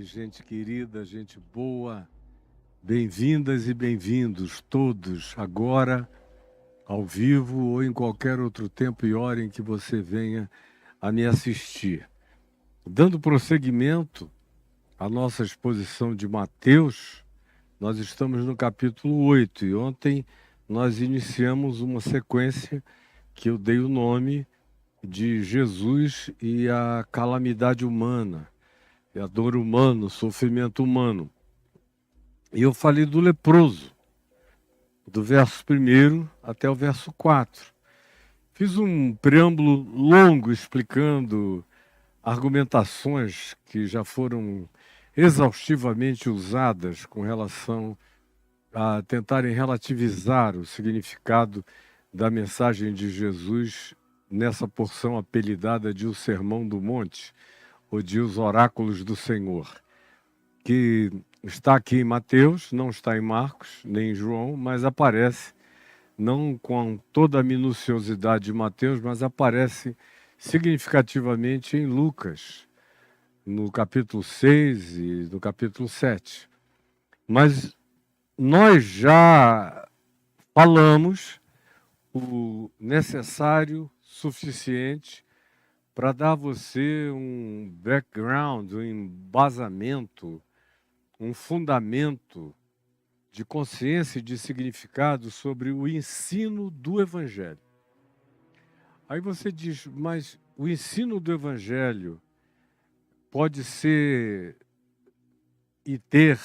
noite, gente querida, gente boa. Bem-vindas e bem-vindos todos, agora, ao vivo ou em qualquer outro tempo e hora em que você venha a me assistir. Dando prosseguimento à nossa exposição de Mateus, nós estamos no capítulo 8 e ontem nós iniciamos uma sequência que eu dei o nome de Jesus e a calamidade humana. É a dor humana, o sofrimento humano. E eu falei do leproso, do verso 1 até o verso 4. Fiz um preâmbulo longo explicando argumentações que já foram exaustivamente usadas com relação a tentarem relativizar o significado da mensagem de Jesus nessa porção apelidada de O Sermão do Monte, ou de Os Oráculos do Senhor, que está aqui em Mateus, não está em Marcos, nem em João, mas aparece, não com toda a minuciosidade de Mateus, mas aparece significativamente em Lucas, no capítulo 6 e no capítulo 7. Mas nós já falamos o necessário, suficiente, para dar a você um background, um embasamento, um fundamento de consciência e de significado sobre o ensino do Evangelho. Aí você diz, mas o ensino do Evangelho pode ser e ter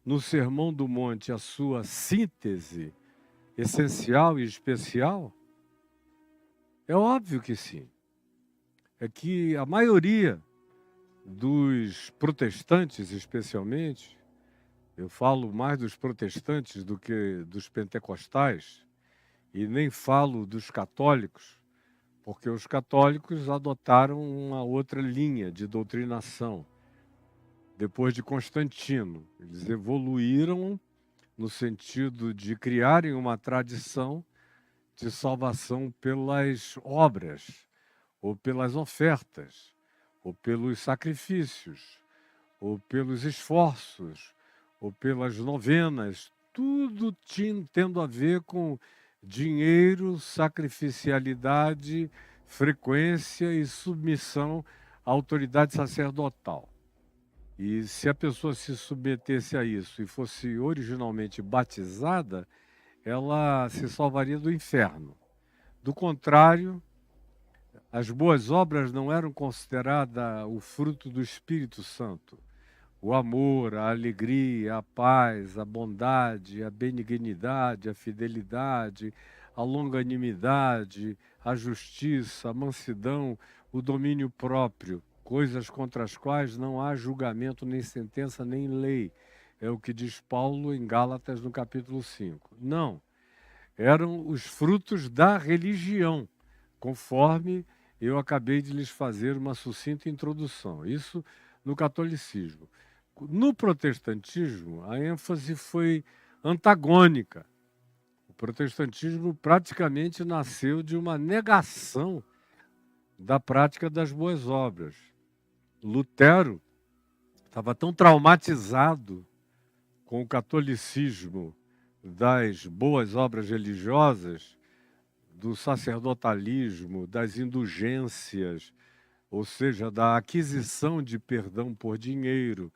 no Sermão do Monte a sua síntese essencial e especial? É óbvio que sim. É que a maioria dos protestantes, especialmente, eu falo mais dos protestantes do que dos pentecostais, e nem falo dos católicos, porque os católicos adotaram uma outra linha de doutrinação. Depois de Constantino, eles evoluíram no sentido de criarem uma tradição de salvação pelas obras, ou pelas ofertas, ou pelos sacrifícios, ou pelos esforços, ou pelas novenas, tudo tendo a ver com dinheiro, sacrificialidade, frequência e submissão à autoridade sacerdotal. E se a pessoa se submetesse a isso e fosse originalmente batizada, ela se salvaria do inferno. Do contrário, as boas obras não eram consideradas o fruto do Espírito Santo. O amor, a alegria, a paz, a bondade, a benignidade, a fidelidade, a longanimidade, a justiça, a mansidão, o domínio próprio, coisas contra as quais não há julgamento, nem sentença, nem lei. É o que diz Paulo em Gálatas, no capítulo 5. Não, eram os frutos da religião, conforme eu acabei de lhes fazer uma sucinta introdução. Isso no catolicismo. No protestantismo, a ênfase foi antagônica. O protestantismo praticamente nasceu de uma negação da prática das boas obras. Lutero estava tão traumatizado com o catolicismo das boas obras religiosas, do sacerdotalismo, das indulgências, ou seja, da aquisição de perdão por dinheiro,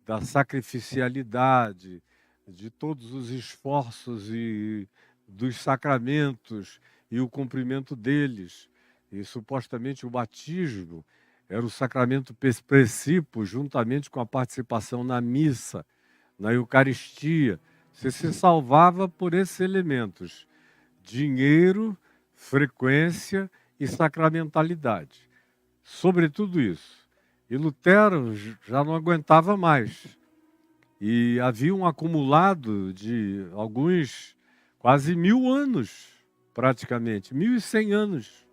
da sacrificialidade, de todos os esforços e dos sacramentos e o cumprimento deles. E supostamente o batismo era o sacramento precípio, juntamente com a participação na missa, na Eucaristia. Você se salvava por esses elementos: dinheiro, frequência e sacramentalidade. Sobre tudo isso. E Lutero já não aguentava mais. E havia um acumulado de alguns, quase 1000 anos, praticamente, 1100 anos,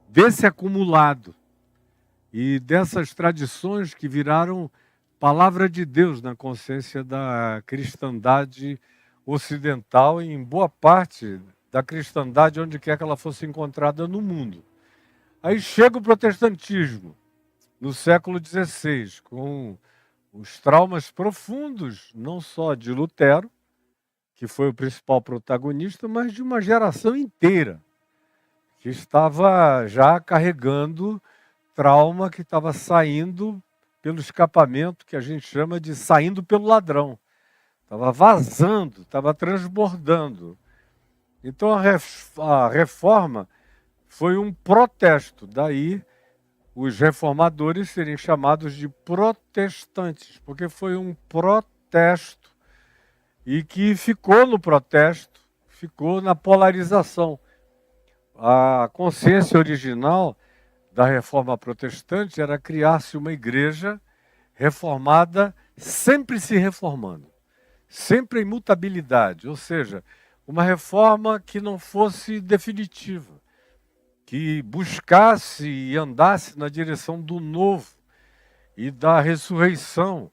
desse acumulado. E dessas tradições que viraram palavra de Deus na consciência da cristandade ocidental e em boa parte da cristandade onde quer que ela fosse encontrada no mundo. Aí chega o protestantismo, no século XVI, com os traumas profundos, não só de Lutero, que foi o principal protagonista, mas de uma geração inteira, que estava já carregando trauma, que estava saindo pelo escapamento, que a gente chama de saindo pelo ladrão. Estava vazando, estava transbordando. Então a reforma foi um protesto, daí os reformadores serem chamados de protestantes, porque foi um protesto e que ficou no protesto, ficou na polarização. A consciência original da reforma protestante era criar-se uma igreja reformada, sempre se reformando, sempre em mutabilidade, ou seja, uma reforma que não fosse definitiva, que buscasse e andasse na direção do novo e da ressurreição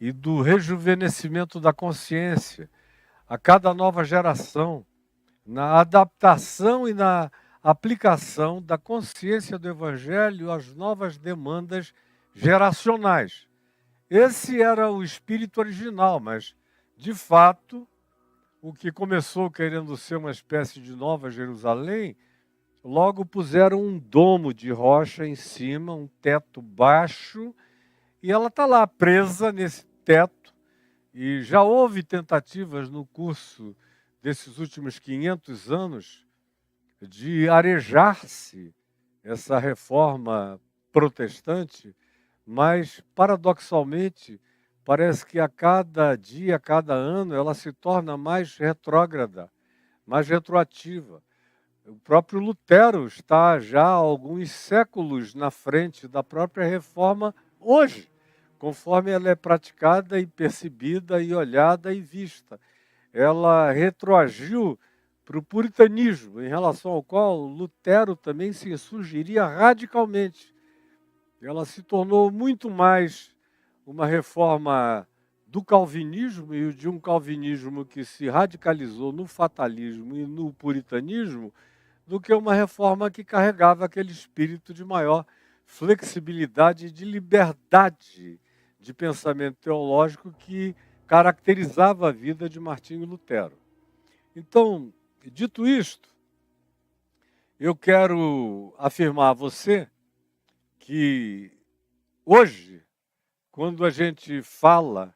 e do rejuvenescimento da consciência a cada nova geração, na adaptação e na aplicação da consciência do Evangelho às novas demandas geracionais. Esse era o espírito original, mas, de fato, o que começou querendo ser uma espécie de Nova Jerusalém, logo puseram um domo de rocha em cima, um teto baixo, e ela está lá presa nesse teto. E já houve tentativas no curso desses últimos 500 anos de arejar-se essa reforma protestante, mas, paradoxalmente, parece que a cada dia, a cada ano, ela se torna mais retrógrada, mais retroativa. O próprio Lutero está já há alguns séculos na frente da própria reforma hoje, conforme ela é praticada e percebida e olhada e vista. Ela retroagiu para o puritanismo, em relação ao qual Lutero também se insurgiria radicalmente. Ela se tornou muito mais uma reforma do calvinismo e de um calvinismo que se radicalizou no fatalismo e no puritanismo, do que uma reforma que carregava aquele espírito de maior flexibilidade e de liberdade de pensamento teológico que caracterizava a vida de Martinho Lutero. Então, dito isto, eu quero afirmar a você que hoje, quando a gente fala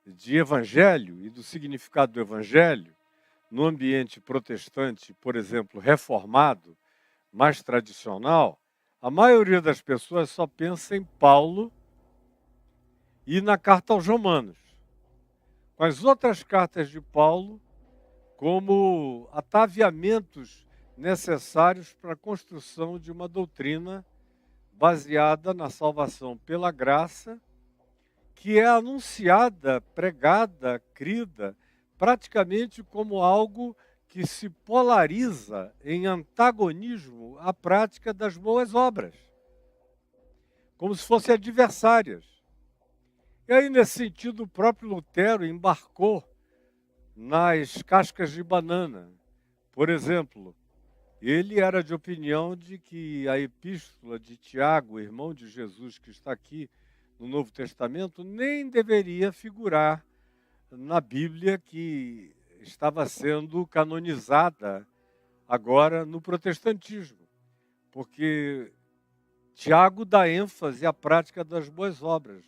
de evangelho e do significado do evangelho, no ambiente protestante, por exemplo, reformado, mais tradicional, a maioria das pessoas só pensa em Paulo e na carta aos Romanos. Com as outras cartas de Paulo, como ataviamentos necessários para a construção de uma doutrina baseada na salvação pela graça, que é anunciada, pregada, crida, praticamente como algo que se polariza em antagonismo à prática das boas obras, como se fossem adversárias. E aí, nesse sentido, o próprio Lutero embarcou nas cascas de banana. Por exemplo, ele era de opinião de que a epístola de Tiago, irmão de Jesus, que está aqui no Novo Testamento, nem deveria figurar na Bíblia que estava sendo canonizada agora no protestantismo, porque Tiago dá ênfase à prática das boas obras.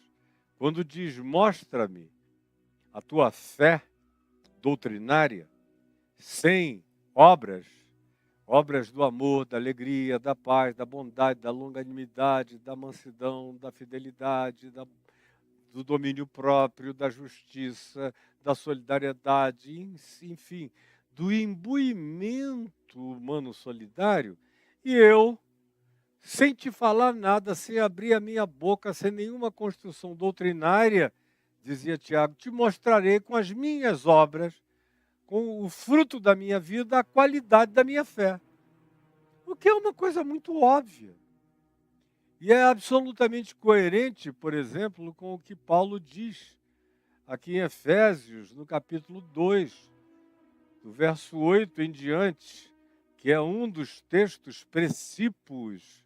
Quando diz, mostra-me a tua fé doutrinária sem obras, obras do amor, da alegria, da paz, da bondade, da longanimidade, da mansidão, da fidelidade, do domínio próprio, da justiça, da solidariedade, enfim, do imbuimento humano solidário, e eu, sem te falar nada, sem abrir a minha boca, sem nenhuma construção doutrinária, dizia Tiago, te mostrarei com as minhas obras, com o fruto da minha vida, a qualidade da minha fé. O que é uma coisa muito óbvia. E é absolutamente coerente, por exemplo, com o que Paulo diz aqui em Efésios, no capítulo 2, do verso 8 em diante, que é um dos textos precípios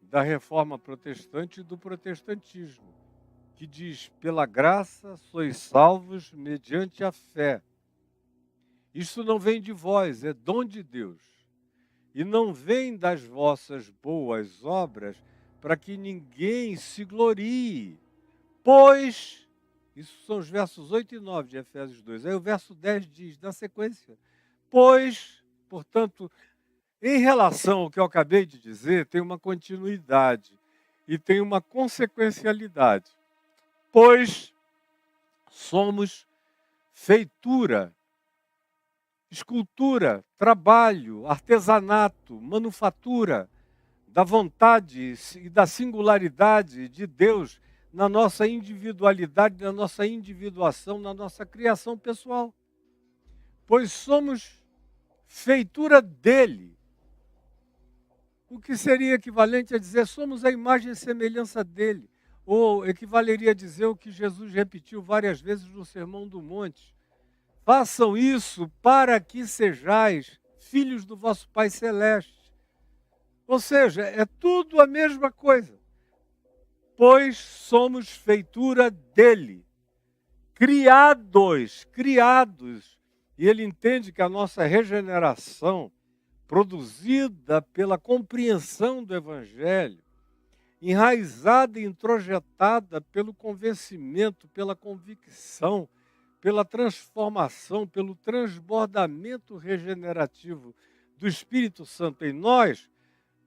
da reforma protestante e do protestantismo. que diz: pela graça sois salvos mediante a fé. Isso não vem de vós, é dom de Deus. E não vem das vossas boas obras, para que ninguém se glorie. Pois, isso são os versos 8 e 9 de Efésios 2. Aí o verso 10 diz, na sequência, pois, portanto, em relação ao que eu acabei de dizer, tem uma continuidade e tem uma consequencialidade. Pois somos feitura, escultura, trabalho, artesanato, manufatura da vontade e da singularidade de Deus na nossa individualidade, na nossa individuação, na nossa criação pessoal. Pois somos feitura dele. O que seria equivalente a dizer somos a imagem e semelhança dele. Ou equivaleria a dizer o que Jesus repetiu várias vezes no Sermão do Monte. Façam isso para que sejais filhos do vosso Pai Celeste. Ou seja, é tudo a mesma coisa. Pois somos feitura dele. Criados. E ele entende que a nossa regeneração, produzida pela compreensão do Evangelho, enraizada e introjetada pelo convencimento, pela convicção, pela transformação, pelo transbordamento regenerativo do Espírito Santo em nós,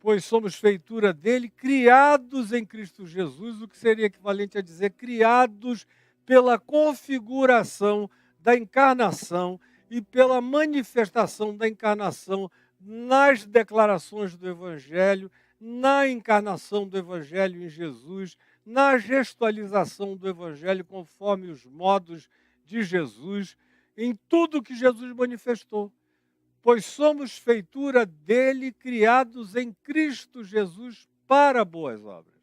pois somos feitura dele, criados em Cristo Jesus, o que seria equivalente a dizer criados pela configuração da encarnação e pela manifestação da encarnação nas declarações do Evangelho, na encarnação do Evangelho em Jesus, na gestualização do Evangelho conforme os modos de Jesus, em tudo que Jesus manifestou. Pois somos feitura dele, criados em Cristo Jesus para boas obras.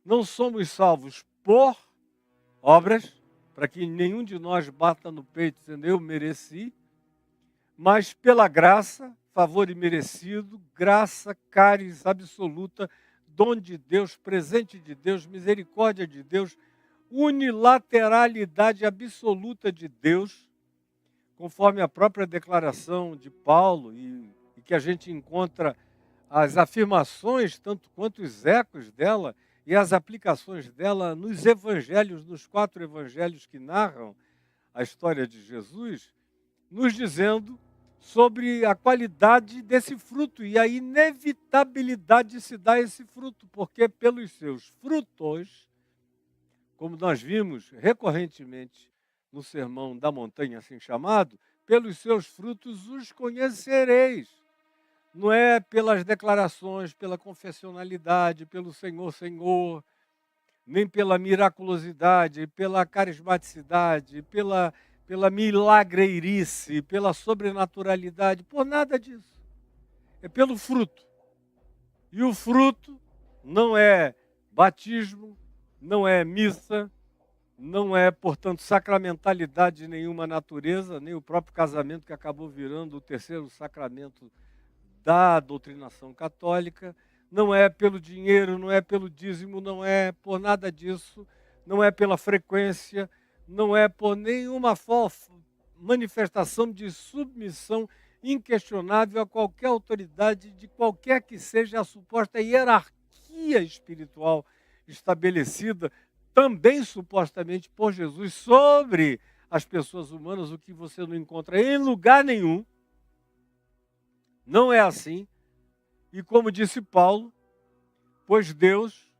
Não somos salvos por obras, para que nenhum de nós bata no peito dizendo eu mereci, mas pela graça, favor imerecido, graça, caris absoluta, dom de Deus, presente de Deus, misericórdia de Deus, unilateralidade absoluta de Deus, conforme a própria declaração de Paulo, e que a gente encontra as afirmações, tanto quanto os ecos dela, e as aplicações dela nos evangelhos, nos 4 evangelhos que narram a história de Jesus, nos dizendo sobre a qualidade desse fruto e a inevitabilidade de se dar esse fruto, porque pelos seus frutos, como nós vimos recorrentemente no Sermão da Montanha, assim chamado, pelos seus frutos os conhecereis. Não é pelas declarações, pela confessionalidade, pelo Senhor, Senhor, nem pela miraculosidade, pela carismaticidade, pela milagreirice, pela sobrenaturalidade, por nada disso. É pelo fruto. E o fruto não é batismo, não é missa, não é, portanto, sacramentalidade de nenhuma natureza, nem o próprio casamento que acabou virando o terceiro sacramento da doutrinação católica, não é pelo dinheiro, não é pelo dízimo, não é por nada disso, não é pela frequência, não é por nenhuma manifestação de submissão inquestionável a qualquer autoridade, de qualquer que seja a suposta hierarquia espiritual estabelecida, também supostamente por Jesus, sobre as pessoas humanas, o que você não encontra em lugar nenhum. Não é assim. E como disse Paulo, pois Deus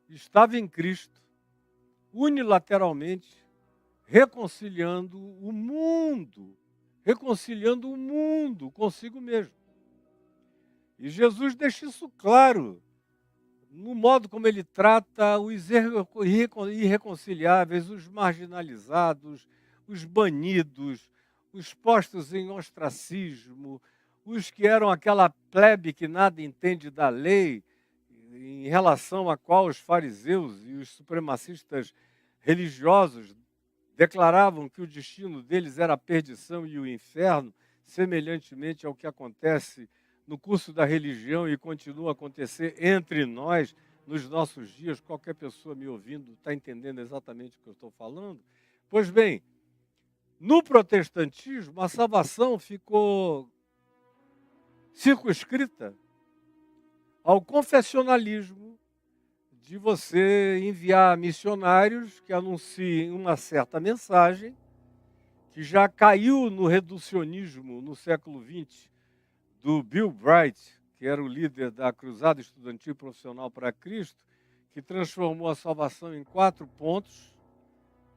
estava em Cristo, unilateralmente, reconciliando o mundo consigo mesmo. E Jesus deixa isso claro, no modo como ele trata os irreconciliáveis, os marginalizados, os banidos, os postos em ostracismo, os que eram aquela plebe que nada entende da lei, em relação a qual os fariseus e os supremacistas religiosos declaravam que o destino deles era a perdição e o inferno, semelhantemente ao que acontece no curso da religião e continua a acontecer entre nós, nos nossos dias, qualquer pessoa me ouvindo está entendendo exatamente o que eu estou falando. Pois bem, no protestantismo, a salvação ficou circunscrita ao confessionalismo de você enviar missionários que anunciem uma certa mensagem, que já caiu no reducionismo no século XX, do Bill Bright, que era o líder da Cruzada Estudantil Profissional para Cristo, que transformou a salvação em 4 pontos.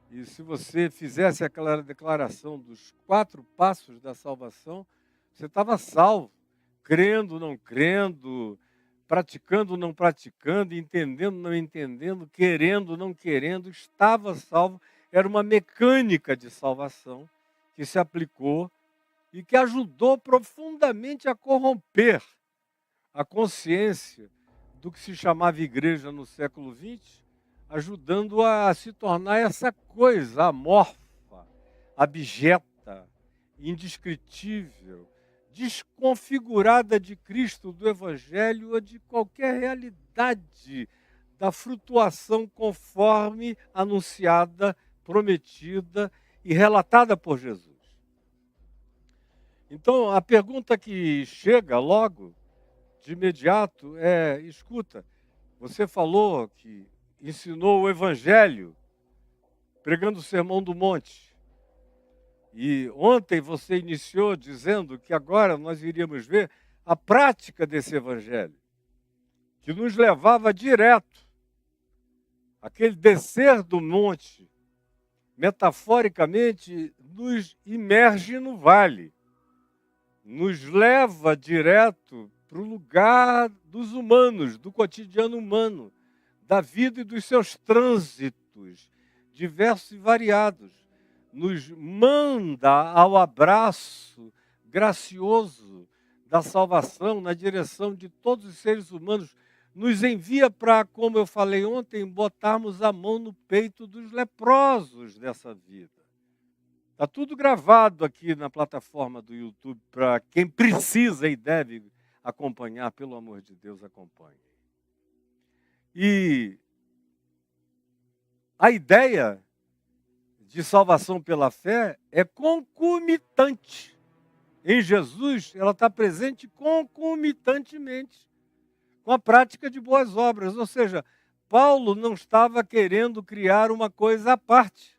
E se você fizesse aquela declaração dos 4 passos da salvação, você estava salvo, crendo, não crendo, praticando, não praticando, entendendo, não entendendo, querendo, não querendo, estava salvo. Era uma mecânica de salvação que se aplicou e que ajudou profundamente a corromper a consciência do que se chamava igreja no século XX, ajudando a se tornar essa coisa amorfa, abjeta, indescritível, desconfigurada de Cristo, do Evangelho ou de qualquer realidade da flutuação conforme anunciada, prometida e relatada por Jesus. Então, a pergunta que chega logo, de imediato, é: escuta, você falou que ensinou o Evangelho pregando o Sermão do Monte. E ontem você iniciou dizendo que agora nós iríamos ver a prática desse Evangelho, que nos levava direto, aquele descer do monte, metaforicamente, nos imerge no vale, nos leva direto para o lugar dos humanos, do cotidiano humano, da vida e dos seus trânsitos, diversos e variados. Nos manda ao abraço gracioso da salvação na direção de todos os seres humanos. Nos envia para, como eu falei ontem, botarmos a mão no peito dos leprosos dessa vida. Está tudo gravado aqui na plataforma do YouTube para quem precisa e deve acompanhar, pelo amor de Deus, acompanhe. E a ideia de salvação pela fé é concomitante. Em Jesus, ela está presente concomitantemente com a prática de boas obras. Ou seja, Paulo não estava querendo criar uma coisa à parte.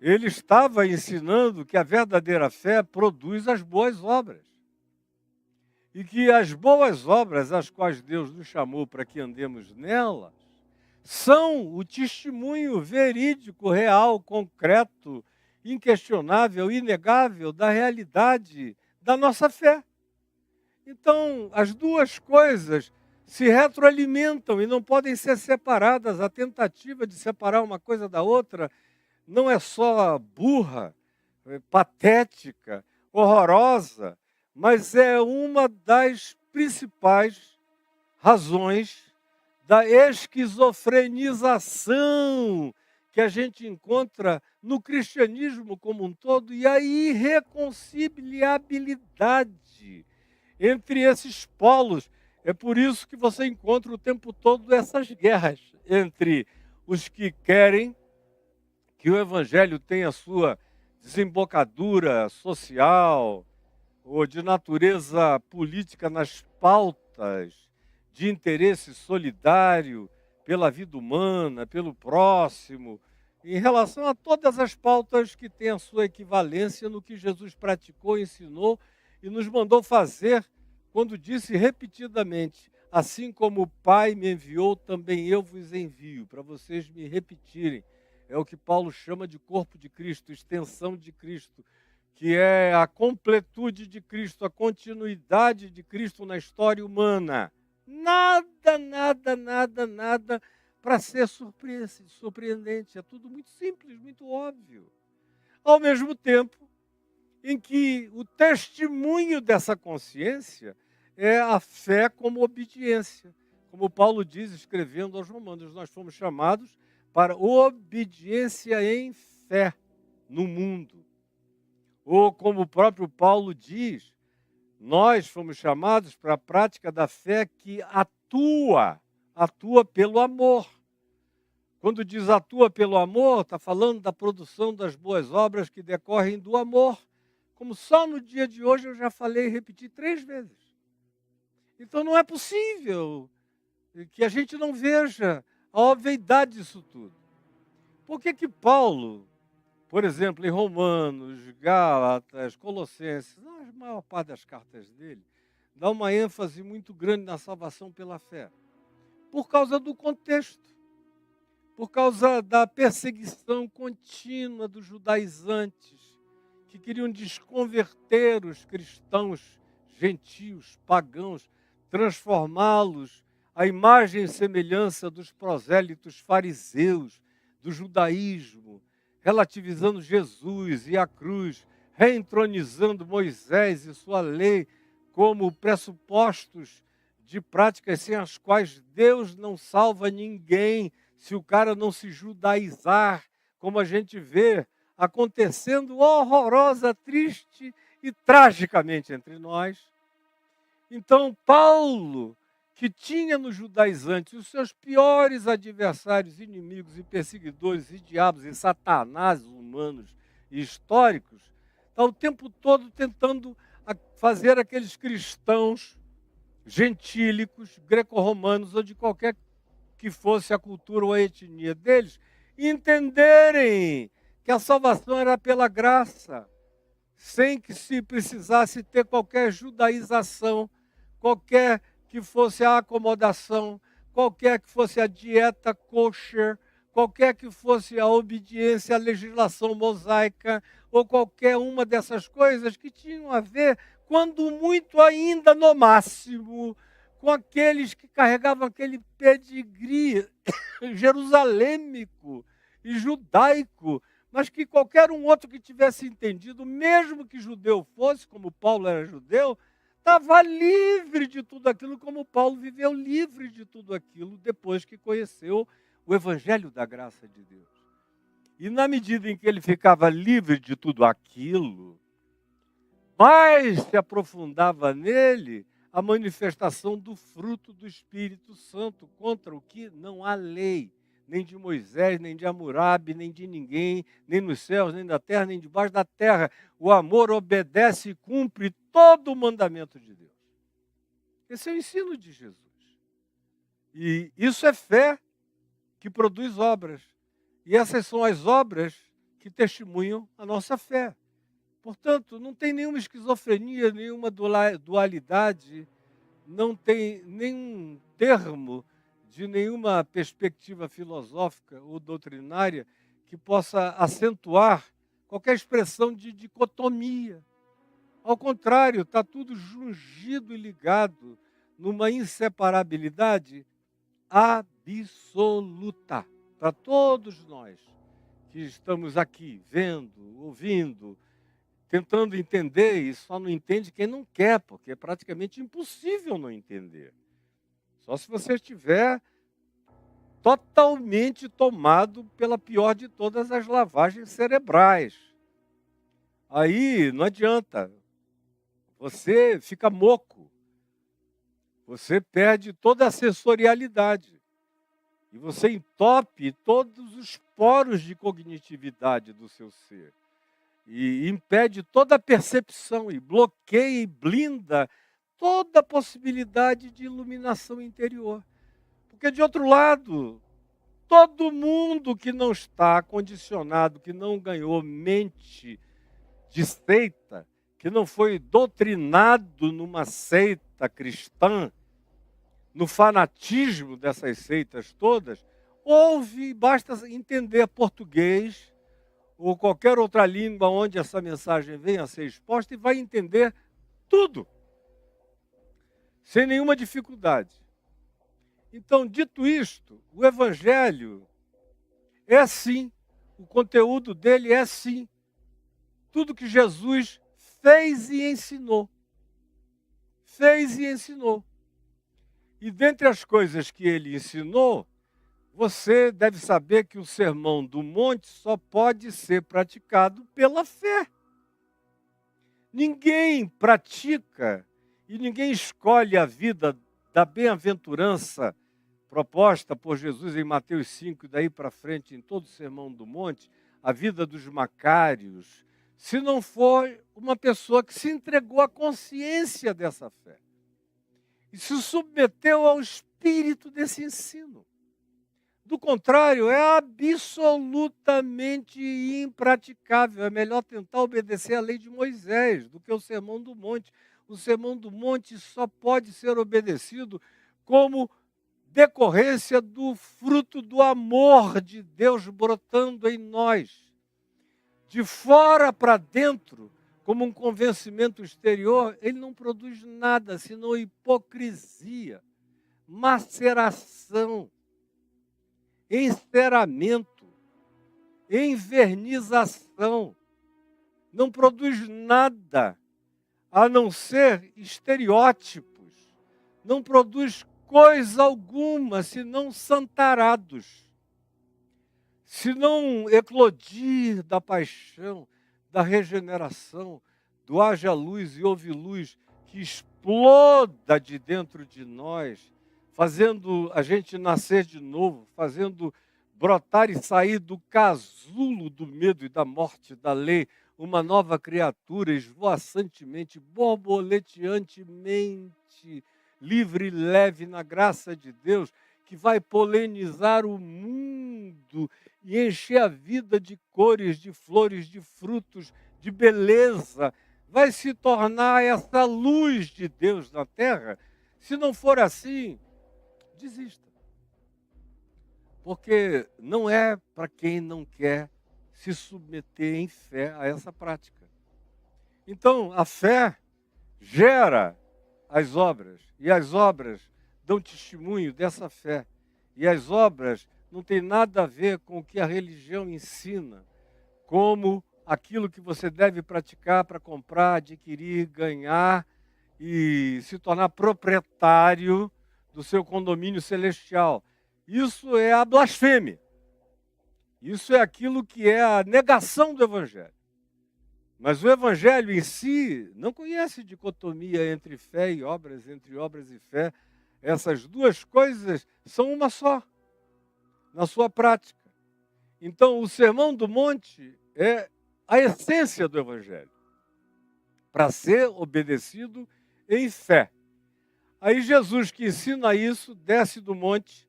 Ele estava ensinando que a verdadeira fé produz as boas obras. E que as boas obras, às quais Deus nos chamou para que andemos nelas, são o testemunho verídico, real, concreto, inquestionável, inegável da realidade da nossa fé. Então, as duas coisas se retroalimentam e não podem ser separadas. A tentativa de separar uma coisa da outra não é só burra, patética, horrorosa, mas é uma das principais razões da esquizofrenização que a gente encontra no cristianismo como um todo e a irreconciliabilidade entre esses polos. É por isso que você encontra o tempo todo essas guerras entre os que querem que o Evangelho tenha sua desembocadura social ou de natureza política nas pautas de interesse solidário pela vida humana, pelo próximo, em relação a todas as pautas que têm a sua equivalência no que Jesus praticou, ensinou e nos mandou fazer quando disse repetidamente: assim como o Pai me enviou, também eu vos envio, para vocês me repetirem. É o que Paulo chama de corpo de Cristo, extensão de Cristo, que é a completude de Cristo, a continuidade de Cristo na história humana. Nada para ser surpreendente. É tudo muito simples, muito óbvio. Ao mesmo tempo em que o testemunho dessa consciência é a fé como obediência. Como Paulo diz, escrevendo aos Romanos, nós fomos chamados para obediência em fé no mundo. Ou como o próprio Paulo diz, nós fomos chamados para a prática da fé que atua atua pelo amor. Quando diz atua pelo amor, está falando da produção das boas obras que decorrem do amor. Como só no dia de hoje eu já falei e repeti 3 vezes. Então não é possível que a gente não veja a obviedade disso tudo. Por que que Paulo, por exemplo, em Romanos, Gálatas, Colossenses, na maior parte das cartas dele, dá uma ênfase muito grande na salvação pela fé? Por causa do contexto, por causa da perseguição contínua dos judaizantes, que queriam desconverter os cristãos gentios, pagãos, transformá-los à imagem e semelhança dos prosélitos fariseus, do judaísmo, relativizando Jesus e a cruz, reentronizando Moisés e sua lei como pressupostos de práticas sem as quais Deus não salva ninguém, se o cara não se judaizar, como a gente vê acontecendo horrorosa, triste e tragicamente entre nós. Então, Paulo, que tinha nos judaizantes os seus piores adversários, inimigos e perseguidores e diabos e satanás humanos e históricos, está o tempo todo tentando fazer aqueles cristãos gentílicos, greco-romanos ou de qualquer que fosse a cultura ou a etnia deles, entenderem que a salvação era pela graça, sem que se precisasse ter qualquer judaização, qualquer que fosse a acomodação, qualquer que fosse a dieta kosher, qualquer que fosse a obediência à legislação mosaica, ou qualquer uma dessas coisas que tinham a ver, quando muito ainda no máximo, com aqueles que carregavam aquele pedigree jerusalêmico e judaico, mas que qualquer um outro que tivesse entendido, mesmo que judeu fosse, como Paulo era judeu, estava livre de tudo aquilo, como Paulo viveu livre de tudo aquilo depois que conheceu o evangelho da graça de Deus. E na medida em que ele ficava livre de tudo aquilo, mais se aprofundava nele a manifestação do fruto do Espírito Santo, contra o que não há lei, nem de Moisés, nem de Hammurabi, nem de ninguém, nem nos céus, nem da terra, nem debaixo da terra. O amor obedece e cumpre todo o mandamento de Deus. Esse é o ensino de Jesus. E isso é fé que produz obras. E essas são as obras que testemunham a nossa fé. Portanto, não tem nenhuma esquizofrenia, nenhuma dualidade, não tem nenhum termo de nenhuma perspectiva filosófica ou doutrinária que possa acentuar qualquer expressão de dicotomia. Ao contrário, está tudo jungido e ligado numa inseparabilidade absoluta. Para todos nós que estamos aqui vendo, ouvindo, tentando entender, e só não entende quem não quer, porque é praticamente impossível não entender. Só se você estiver totalmente tomado pela pior de todas as lavagens cerebrais. Aí não adianta, você fica moco, você perde toda a sensorialidade e você entope todos os poros de cognitividade do seu ser. E impede toda a percepção, e bloqueia e blinda toda a possibilidade de iluminação interior. Porque, de outro lado, todo mundo que não está condicionado, que não ganhou mente de seita, que não foi doutrinado numa seita cristã, no fanatismo dessas seitas todas, ouve, basta entender português, ou qualquer outra língua onde essa mensagem venha a ser exposta e vai entender tudo, sem nenhuma dificuldade. Então, dito isto, o Evangelho é sim, o conteúdo dele é sim, tudo que Jesus fez e ensinou. Fez e ensinou. E dentre as coisas que ele ensinou, você deve saber que o Sermão do Monte só pode ser praticado pela fé. Ninguém pratica e ninguém escolhe a vida da bem-aventurança proposta por Jesus em Mateus 5 e daí para frente, em todo o Sermão do Monte, a vida dos Macários, se não for uma pessoa que se entregou à consciência dessa fé e se submeteu ao espírito desse ensino. Do contrário, é absolutamente impraticável. É melhor tentar obedecer à lei de Moisés do que o Sermão do Monte. O Sermão do Monte só pode ser obedecido como decorrência do fruto do amor de Deus brotando em nós. De fora para dentro, como um convencimento exterior, ele não produz nada senão hipocrisia, maceração, enceramento, envernização. Não produz nada a não ser estereótipos. Não produz coisa alguma senão santarados. Se não eclodir da paixão, da regeneração, do haja luz e ouve luz que exploda de dentro de nós, fazendo a gente nascer de novo, fazendo brotar e sair do casulo do medo e da morte da lei, uma nova criatura esvoaçantemente, borboleteantemente, livre e leve na graça de Deus, que vai polinizar o mundo e encher a vida de cores, de flores, de frutos, de beleza, vai se tornar essa luz de Deus na terra. Se não for assim, desista. Porque não é para quem não quer se submeter em fé a essa prática. Então, a fé gera as obras, e as obras dão testemunho dessa fé. E as obras não têm nada a ver com o que a religião ensina, como aquilo que você deve praticar para comprar, adquirir, ganhar e se tornar proprietário do seu condomínio celestial. Isso é a blasfêmia. Isso é aquilo que é a negação do Evangelho. Mas o Evangelho em si não conhece dicotomia entre fé e obras, entre obras e fé. Essas duas coisas são uma só, na sua prática. Então, o Sermão do Monte é a essência do Evangelho, para ser obedecido em fé. Aí Jesus, que ensina isso, desce do monte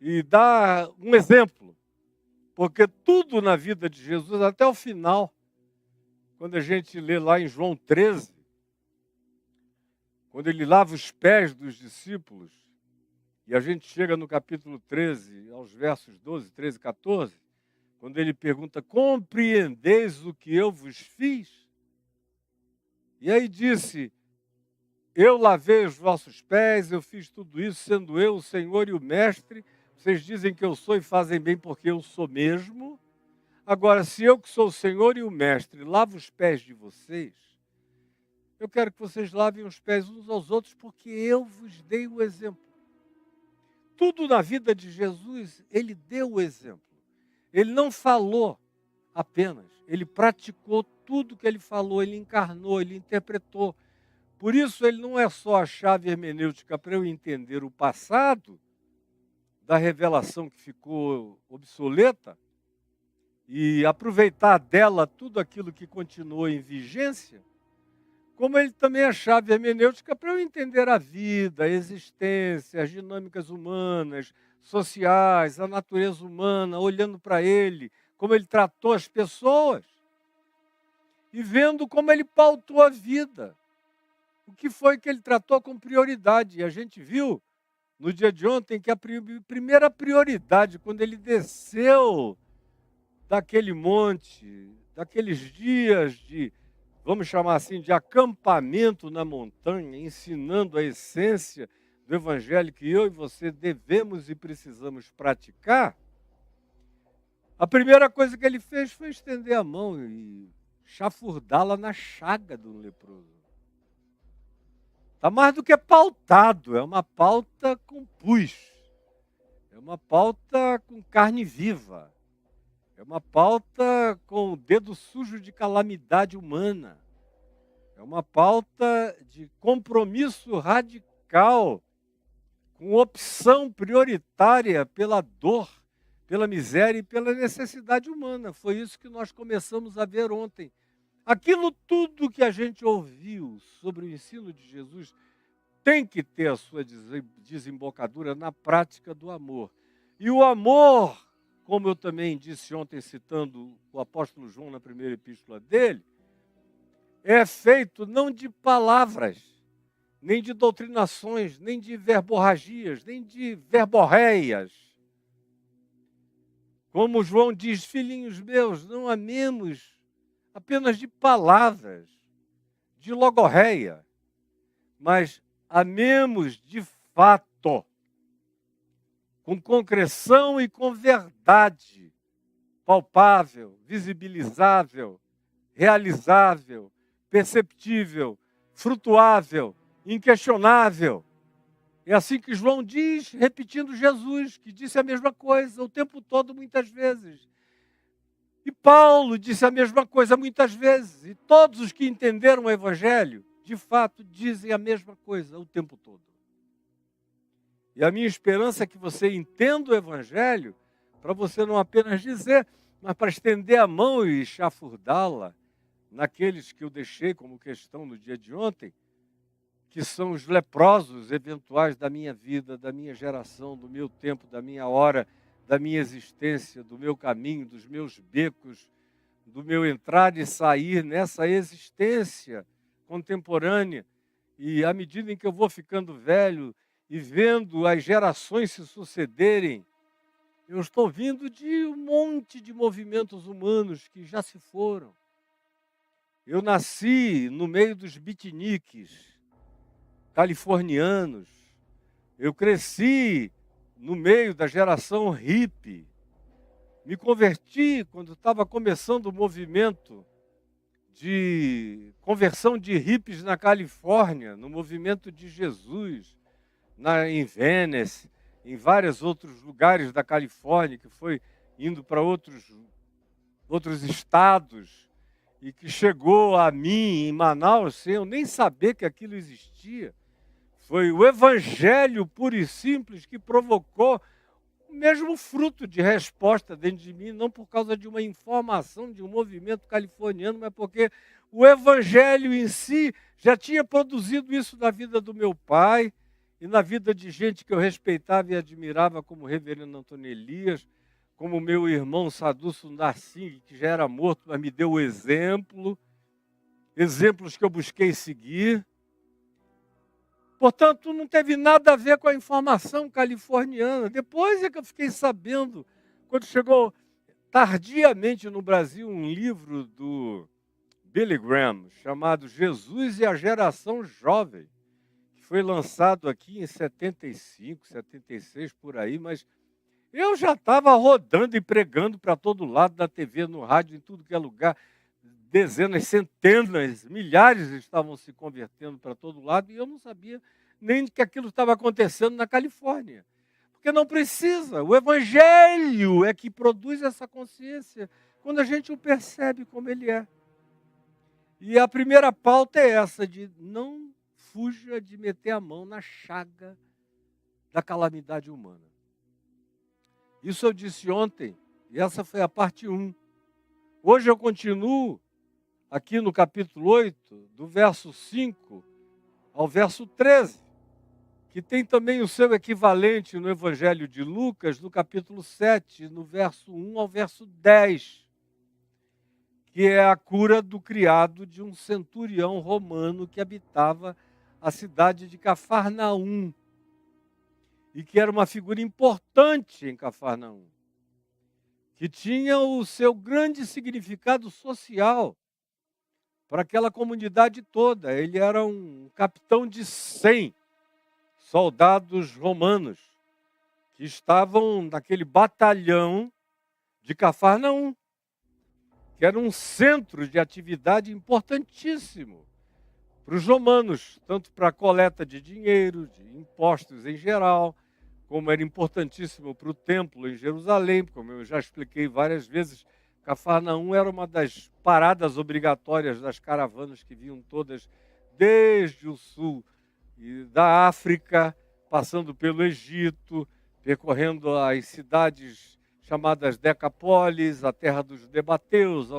e dá um exemplo, porque tudo na vida de Jesus, até o final, quando a gente lê lá em João 13, quando ele lava os pés dos discípulos, e a gente chega no capítulo 13, aos versos 12, 13 e 14, quando ele pergunta, compreendeis o que eu vos fiz? E aí disse, eu lavei os vossos pés, eu fiz tudo isso, sendo eu o Senhor e o Mestre. Vocês dizem que eu sou e fazem bem porque eu sou mesmo. Agora, se eu que sou o Senhor e o Mestre lavo os pés de vocês, eu quero que vocês lavem os pés uns aos outros porque eu vos dei o exemplo. Tudo na vida de Jesus, ele deu o exemplo. Ele não falou apenas, ele praticou tudo que ele falou, ele encarnou, ele interpretou. Por isso, ele não é só a chave hermenêutica para eu entender o passado da revelação que ficou obsoleta e aproveitar dela tudo aquilo que continuou em vigência, como ele também é a chave hermenêutica para eu entender a vida, a existência, as dinâmicas humanas, sociais, a natureza humana, olhando para ele, como ele tratou as pessoas e vendo como ele pautou a vida. O que foi que ele tratou com prioridade? E a gente viu no dia de ontem que a primeira prioridade, quando ele desceu daquele monte, daqueles dias de, vamos chamar assim, de acampamento na montanha, ensinando a essência do Evangelho que eu e você devemos e precisamos praticar, a primeira coisa que ele fez foi estender a mão e chafurdá-la na chaga do leproso. Está mais do que pautado, é uma pauta com pus, é uma pauta com carne viva, é uma pauta com o dedo sujo de calamidade humana, é uma pauta de compromisso radical com opção prioritária pela dor, pela miséria e pela necessidade humana. Foi isso que nós começamos a ver ontem. Aquilo tudo que a gente ouviu sobre o ensino de Jesus tem que ter a sua desembocadura na prática do amor. E o amor, como eu também disse ontem, citando o apóstolo João na primeira epístola dele, é feito não de palavras, nem de doutrinações, nem de verborragias, nem de verborreias. Como João diz, filhinhos meus, não amemos apenas de palavras, de logorreia, mas amemos de fato, com concreção e com verdade, palpável, visibilizável, realizável, perceptível, frutuável, inquestionável. É assim que João diz, repetindo Jesus, que disse a mesma coisa o tempo todo, muitas vezes. E Paulo disse a mesma coisa muitas vezes. E todos os que entenderam o Evangelho, de fato, dizem a mesma coisa o tempo todo. E a minha esperança é que você entenda o Evangelho para você não apenas dizer, mas para estender a mão e chafurdá-la naqueles que eu deixei como questão no dia de ontem, que são os leprosos eventuais da minha vida, da minha geração, do meu tempo, da minha hora, da minha existência, do meu caminho, dos meus becos, do meu entrar e sair nessa existência contemporânea. E à medida em que eu vou ficando velho e vendo as gerações se sucederem, eu estou vindo de um monte de movimentos humanos que já se foram. Eu nasci no meio dos beatniks californianos. Eu cresci no meio da geração hippie. Me converti quando estava começando o movimento de conversão de hippies na Califórnia, no movimento de Jesus, em Venice, em vários outros lugares da Califórnia, que foi indo para outros estados e que chegou a mim em Manaus sem eu nem saber que aquilo existia. Foi o Evangelho puro e simples que provocou o mesmo fruto de resposta dentro de mim, não por causa de uma informação de um movimento californiano, mas porque o Evangelho em si já tinha produzido isso na vida do meu pai e na vida de gente que eu respeitava e admirava, como o reverendo Antônio Elias, como o meu irmão Saduço Narcim, que já era morto, mas me deu o exemplos que eu busquei seguir. Portanto, não teve nada a ver com a informação californiana. Depois é que eu fiquei sabendo, quando chegou tardiamente no Brasil um livro do Billy Graham, chamado Jesus e a Geração Jovem, que foi lançado aqui em 75, 76, por aí, mas eu já estava rodando e pregando para todo lado, na TV, no rádio, em tudo que é lugar. Dezenas, centenas, milhares estavam se convertendo para todo lado e eu não sabia nem que aquilo estava acontecendo na Califórnia. Porque não precisa, o Evangelho é que produz essa consciência quando a gente o percebe como ele é. E a primeira pauta é essa, de não fuja de meter a mão na chaga da calamidade humana. Isso eu disse ontem, e essa foi a parte 1. Hoje eu continuo aqui no capítulo 8, do verso 5 ao verso 13, que tem também o seu equivalente no Evangelho de Lucas, no capítulo 7, no verso 1 ao verso 10, que é a cura do criado de um centurião romano que habitava a cidade de Cafarnaum, e que era uma figura importante em Cafarnaum, que tinha o seu grande significado social para aquela comunidade toda. Ele era um capitão de 100 soldados romanos que estavam naquele batalhão de Cafarnaum, que era um centro de atividade importantíssimo para os romanos, tanto para a coleta de dinheiro, de impostos em geral, como era importantíssimo para o templo em Jerusalém, como eu já expliquei várias vezes. Cafarnaum era uma das paradas obrigatórias das caravanas que vinham todas desde o sul e da África passando pelo Egito, percorrendo as cidades chamadas Decapólis, a terra dos Nabateus,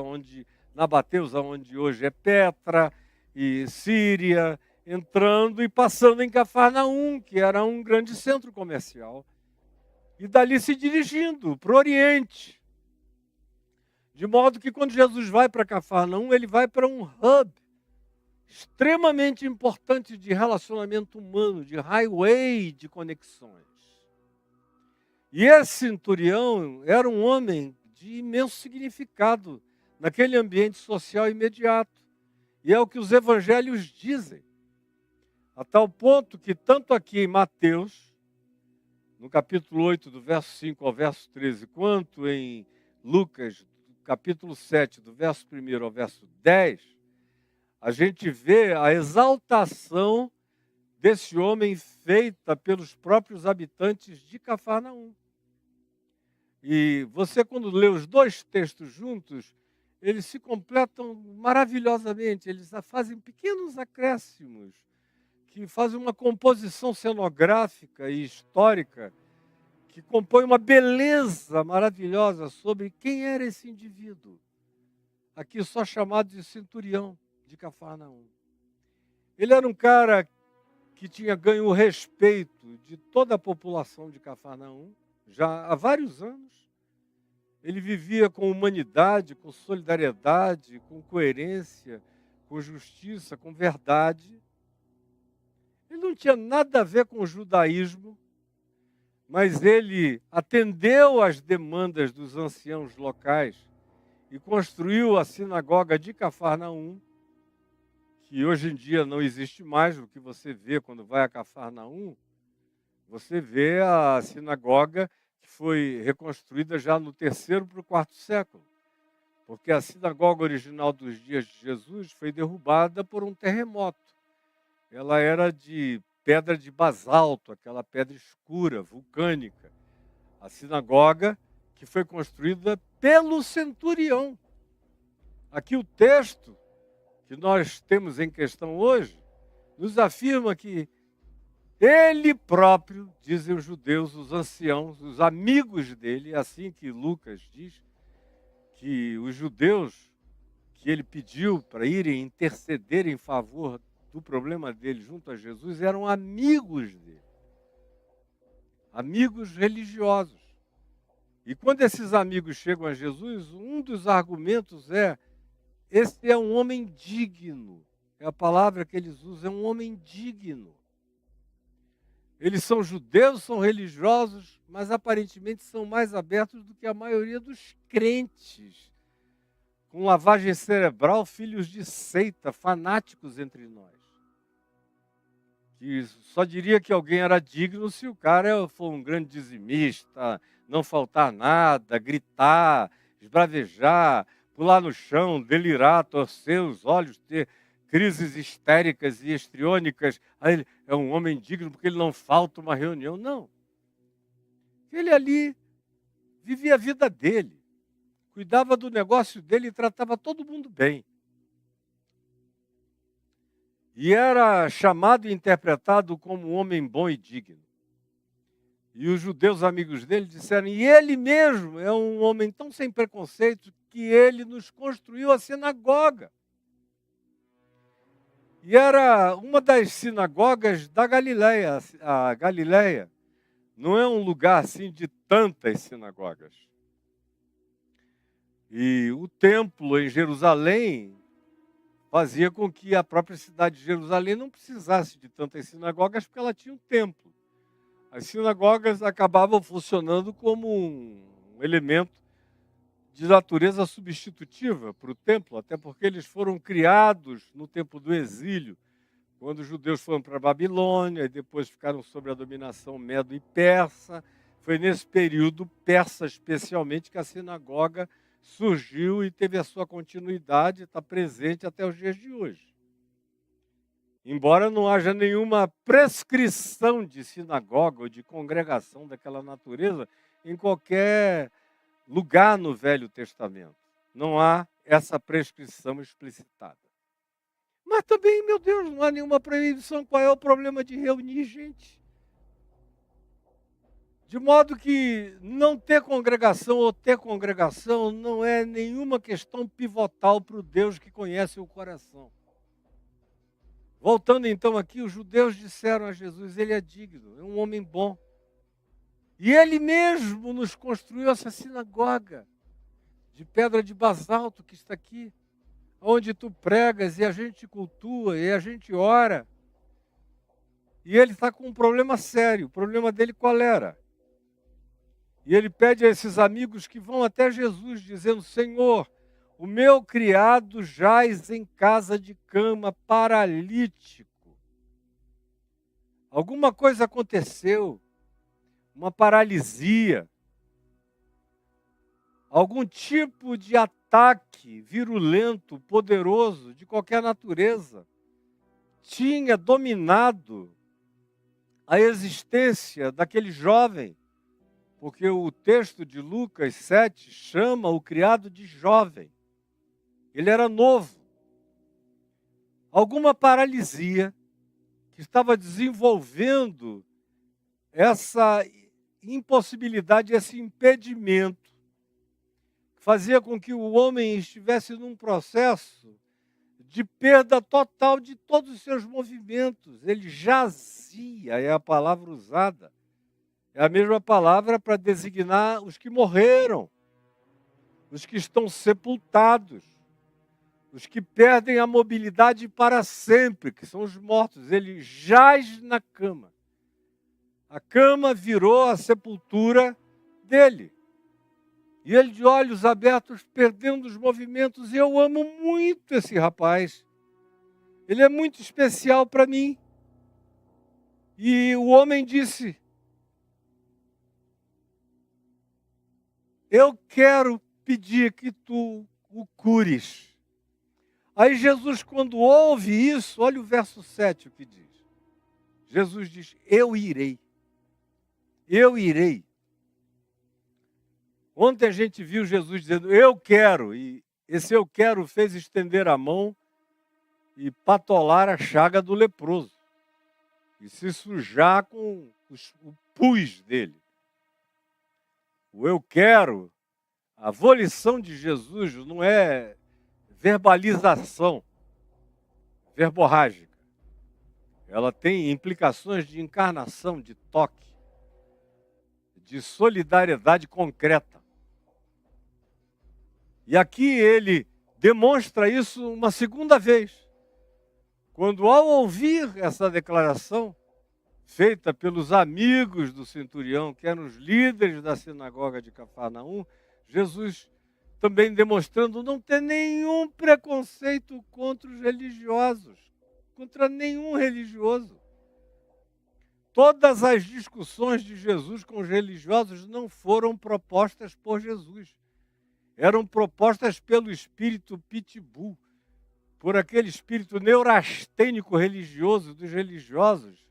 onde hoje é Petra, e Síria, entrando e passando em Cafarnaum, que era um grande centro comercial, e dali se dirigindo para o Oriente. De modo que quando Jesus vai para Cafarnaum, ele vai para um hub extremamente importante de relacionamento humano, de highway de conexões. E esse centurião era um homem de imenso significado naquele ambiente social imediato. E é o que os evangelhos dizem. A tal ponto que tanto aqui em Mateus, no capítulo 8, do verso 5 ao verso 13, quanto em Lucas, capítulo 7, do verso 1 ao verso 10, a gente vê a exaltação desse homem feita pelos próprios habitantes de Cafarnaum. E você, quando lê os dois textos juntos, eles se completam maravilhosamente, eles fazem pequenos acréscimos, que fazem uma composição cenográfica e histórica, que compõe uma beleza maravilhosa sobre quem era esse indivíduo, aqui só chamado de centurião de Cafarnaum. Ele era um cara que tinha ganho o respeito de toda a população de Cafarnaum, já há vários anos. Ele vivia com humanidade, com solidariedade, com coerência, com justiça, com verdade. Ele não tinha nada a ver com o judaísmo, mas ele atendeu às demandas dos anciãos locais e construiu a sinagoga de Cafarnaum, que hoje em dia não existe mais. O que você vê quando vai a Cafarnaum, você vê a sinagoga que foi reconstruída já no 3º para o 4º século, porque a sinagoga original dos dias de Jesus foi derrubada por um terremoto. Ela era de pedra de basalto, aquela pedra escura, vulcânica. A sinagoga que foi construída pelo centurião. Aqui o texto que nós temos em questão hoje nos afirma que ele próprio, dizem os judeus, os anciãos, os amigos dele, é assim que Lucas diz, que os judeus que ele pediu para irem interceder em favor do problema dele junto a Jesus eram amigos dele, amigos religiosos. E quando esses amigos chegam a Jesus, um dos argumentos é: esse é um homem digno. É a palavra que eles usam, é um homem digno. Eles são judeus, são religiosos, mas aparentemente são mais abertos do que a maioria dos crentes, com lavagem cerebral, filhos de seita, fanáticos entre nós. Que só diria que alguém era digno se o cara for um grande dizimista, não faltar nada, gritar, esbravejar, pular no chão, delirar, torcer os olhos, ter crises histéricas e histriônicas. Aí ele é um homem digno porque ele não falta uma reunião. Não. Ele ali vivia a vida dele, cuidava do negócio dele e tratava todo mundo bem. E era chamado e interpretado como um homem bom e digno. E os judeus amigos dele disseram: e ele mesmo é um homem tão sem preconceito que ele nos construiu a sinagoga. E era uma das sinagogas da Galileia. A Galileia não é um lugar assim de tantas sinagogas. E o templo em Jerusalém fazia com que a própria cidade de Jerusalém não precisasse de tantas sinagogas, porque ela tinha um templo. As sinagogas acabavam funcionando como um elemento de natureza substitutiva para o templo, até porque eles foram criados no tempo do exílio, quando os judeus foram para a Babilônia e depois ficaram sob a dominação medo e persa. Foi nesse período, persa especialmente, que a sinagoga surgiu e teve a sua continuidade, está presente até os dias de hoje. Embora não haja nenhuma prescrição de sinagoga ou de congregação daquela natureza em qualquer lugar no Velho Testamento. Não há essa prescrição explicitada. Mas também, meu Deus, não há nenhuma proibição. Qual é o problema de reunir gente? De modo que não ter congregação ou ter congregação não é nenhuma questão pivotal para o Deus que conhece o coração. Voltando então aqui, os judeus disseram a Jesus, ele é digno, é um homem bom. E ele mesmo nos construiu essa sinagoga de pedra de basalto que está aqui, onde tu pregas e a gente cultua e a gente ora. E ele está com um problema sério. O problema dele qual era? E ele pede a esses amigos que vão até Jesus, dizendo, Senhor, o meu criado jaz em casa de cama, paralítico. Alguma coisa aconteceu, uma paralisia, algum tipo de ataque virulento, poderoso, de qualquer natureza, tinha dominado a existência daquele jovem, porque o texto de Lucas 7 chama o criado de jovem. Ele era novo. Alguma paralisia que estava desenvolvendo essa impossibilidade, esse impedimento, que fazia com que o homem estivesse num processo de perda total de todos os seus movimentos. Ele jazia, é a palavra usada. É a mesma palavra para designar os que morreram, os que estão sepultados, os que perdem a mobilidade para sempre, que são os mortos. Ele jaz na cama. A cama virou a sepultura dele. E ele de olhos abertos, perdendo os movimentos. E eu amo muito esse rapaz. Ele é muito especial para mim. E o homem disse, eu quero pedir que tu o cures. Aí Jesus, quando ouve isso, olha o verso 7 o que diz. Jesus diz, eu irei. Eu irei. Ontem a gente viu Jesus dizendo, eu quero. E esse eu quero fez estender a mão e patolar a chaga do leproso. E se sujar com o pus dele. O eu quero, a volição de Jesus não é verbalização verborrágica. Ela tem implicações de encarnação, de toque, de solidariedade concreta. E aqui ele demonstra isso uma segunda vez. Quando ao ouvir essa declaração, feita pelos amigos do centurião, que eram os líderes da sinagoga de Cafarnaum, Jesus também demonstrando não ter nenhum preconceito contra os religiosos, contra nenhum religioso. Todas as discussões de Jesus com os religiosos não foram propostas por Jesus. Eram propostas pelo espírito pitbull, por aquele espírito neurastênico religioso dos religiosos,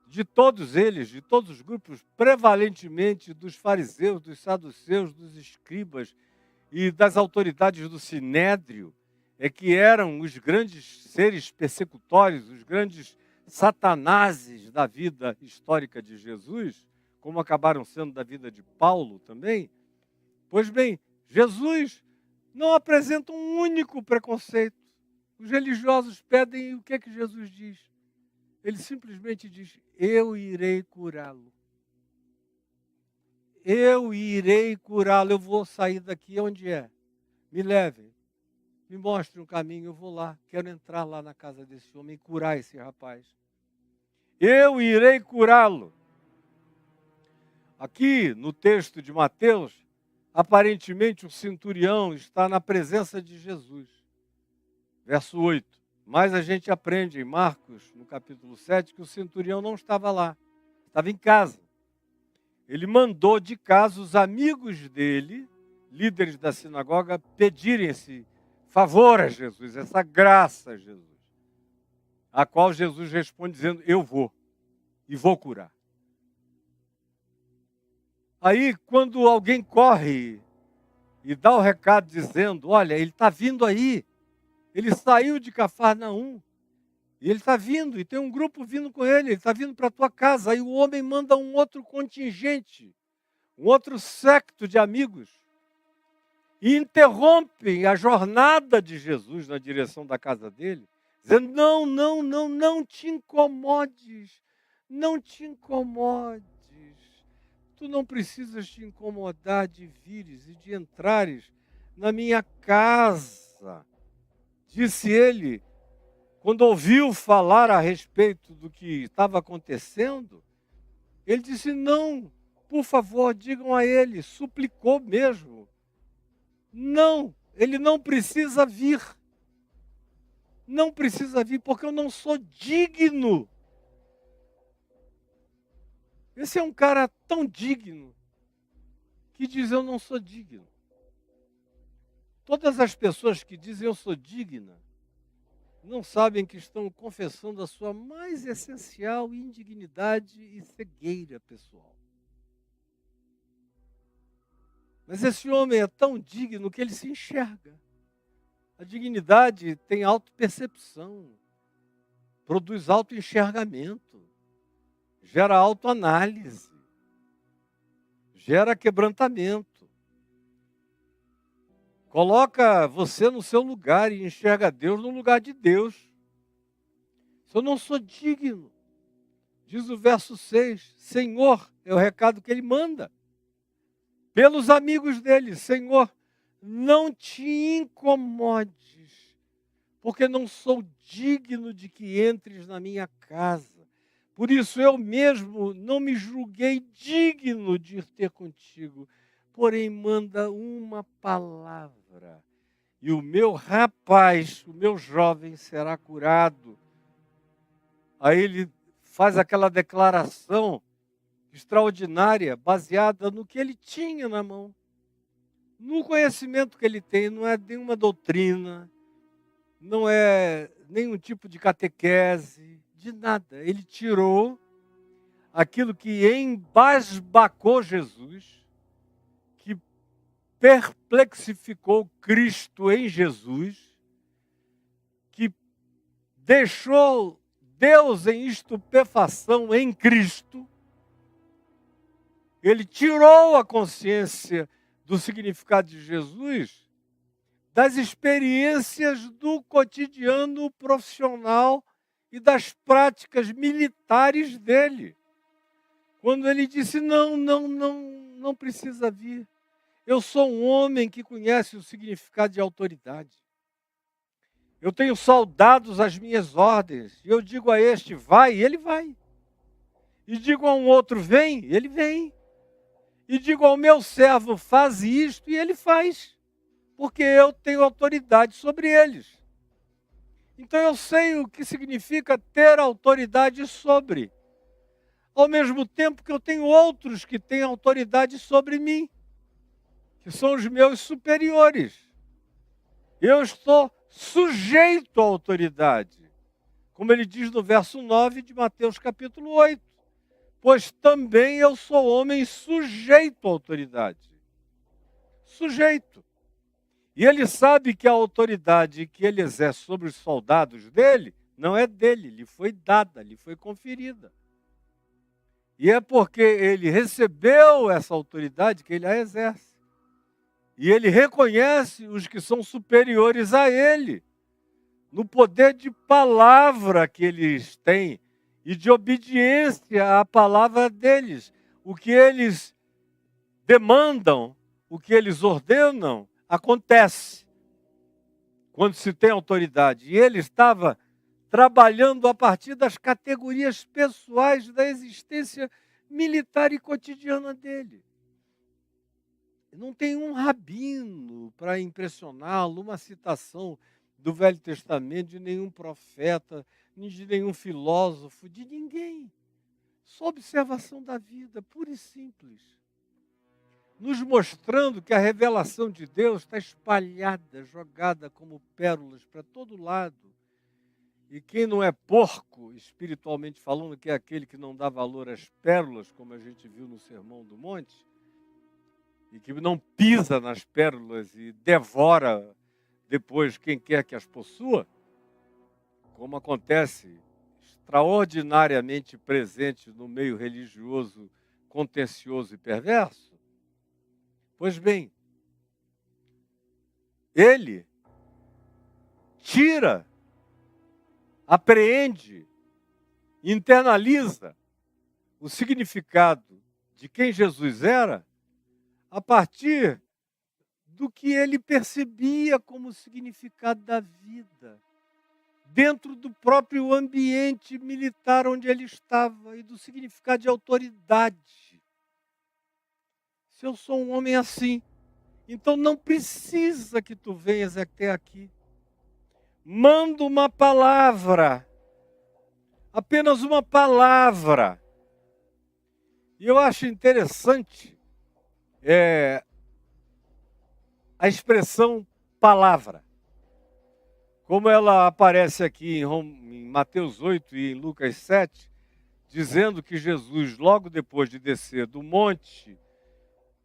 de todos eles, de todos os grupos, prevalentemente dos fariseus, dos saduceus, dos escribas e das autoridades do sinédrio, que eram os grandes seres persecutórios, os grandes satanases da vida histórica de Jesus, como acabaram sendo da vida de Paulo também. Pois bem, Jesus não apresenta um único preconceito. Os religiosos pedem e o que é que Jesus diz? Ele simplesmente diz, eu irei curá-lo. Eu irei curá-lo, eu vou sair daqui, onde é? Me levem, me mostrem um caminho, eu vou lá, quero entrar lá na casa desse homem e curar esse rapaz. Eu irei curá-lo. Aqui no texto de Mateus, aparentemente o centurião está na presença de Jesus. Verso 8. Mas a gente aprende em Marcos, no capítulo 7, que o centurião não estava lá, estava em casa. Ele mandou de casa os amigos dele, líderes da sinagoga, pedirem esse favor a Jesus, essa graça a Jesus. A qual Jesus responde dizendo, eu vou, e vou curar. Aí, quando alguém corre e dá o recado dizendo, olha, ele está vindo aí, ele saiu de Cafarnaum, E ele está vindo, e tem um grupo vindo com ele está vindo para a tua casa. Aí o homem manda um outro contingente, um outro séquito de amigos, e interrompem a jornada de Jesus na direção da casa dele, dizendo: não, não, não, não te incomodes, não te incomodes. Tu não precisas te incomodar de vires e de entrares na minha casa. Disse ele, quando ouviu falar a respeito do que estava acontecendo, ele disse: não, por favor, digam a ele, suplicou mesmo. Não, ele não precisa vir. Não precisa vir, porque eu não sou digno. Esse é um cara tão digno, que diz: eu não sou digno. Todas as pessoas que dizem eu sou digna, não sabem que estão confessando a sua mais essencial indignidade e cegueira pessoal. Mas esse homem é tão digno que ele se enxerga. A dignidade tem autopercepção, produz autoenxergamento, gera autoanálise, gera quebrantamento. Coloca você no seu lugar e enxerga Deus no lugar de Deus. Se eu não sou digno, diz o verso 6, Senhor, é o recado que ele manda. Pelos amigos dele, Senhor, não te incomodes, porque não sou digno de que entres na minha casa. Por isso eu mesmo não me julguei digno de ir ter contigo, porém manda uma palavra, e o meu rapaz, o meu jovem será curado. Aí ele faz aquela declaração extraordinária, baseada no que ele tinha na mão, no conhecimento que ele tem. Não é nenhuma doutrina, não é nenhum tipo de catequese, de nada. Ele tirou aquilo que embasbacou Jesus, que perplexificou Cristo em Jesus, que deixou Deus em estupefação em Cristo. Ele tirou a consciência do significado de Jesus das experiências do cotidiano profissional e das práticas militares dele. Quando ele disse: não precisa vir. Eu sou um homem que conhece o significado de autoridade. Eu tenho soldados às minhas ordens. E eu digo a este: vai, e ele vai. E digo a um outro: vem, e ele vem. E digo ao meu servo: faz isto, e ele faz. Porque eu tenho autoridade sobre eles. Então eu sei o que significa ter autoridade sobre. Ao mesmo tempo que eu tenho outros que têm autoridade sobre mim, que são os meus superiores. Eu estou sujeito à autoridade, como ele diz no verso 9 de Mateus capítulo 8. Pois também eu sou homem sujeito à autoridade. Sujeito. E ele sabe que a autoridade que ele exerce sobre os soldados dele não é dele, lhe foi dada, lhe foi conferida. E é porque ele recebeu essa autoridade que ele a exerce. E ele reconhece os que são superiores a ele, no poder de palavra que eles têm e de obediência à palavra deles. O que eles demandam, o que eles ordenam, acontece quando se tem autoridade. E ele estava trabalhando a partir das categorias pessoais da existência militar e cotidiana dele. Não tem um rabino para impressioná-lo, uma citação do Velho Testamento, de nenhum profeta, nem de nenhum filósofo, de ninguém. Só observação da vida, pura e simples. Nos mostrando que a revelação de Deus está espalhada, jogada como pérolas para todo lado. E quem não é porco, espiritualmente falando, que é aquele que não dá valor às pérolas, como a gente viu no Sermão do Monte, e que não pisa nas pérolas e devora depois quem quer que as possua, como acontece extraordinariamente presente no meio religioso contencioso e perverso? Pois bem, ele tira, apreende, internaliza o significado de quem Jesus era a partir do que ele percebia como significado da vida, dentro do próprio ambiente militar onde ele estava e do significado de autoridade. Se eu sou um homem assim, então não precisa que tu venhas até aqui. Manda uma palavra, apenas uma palavra. E eu acho interessante a expressão palavra, como ela aparece aqui em Mateus 8 e em Lucas 7, dizendo que Jesus, logo depois de descer do monte,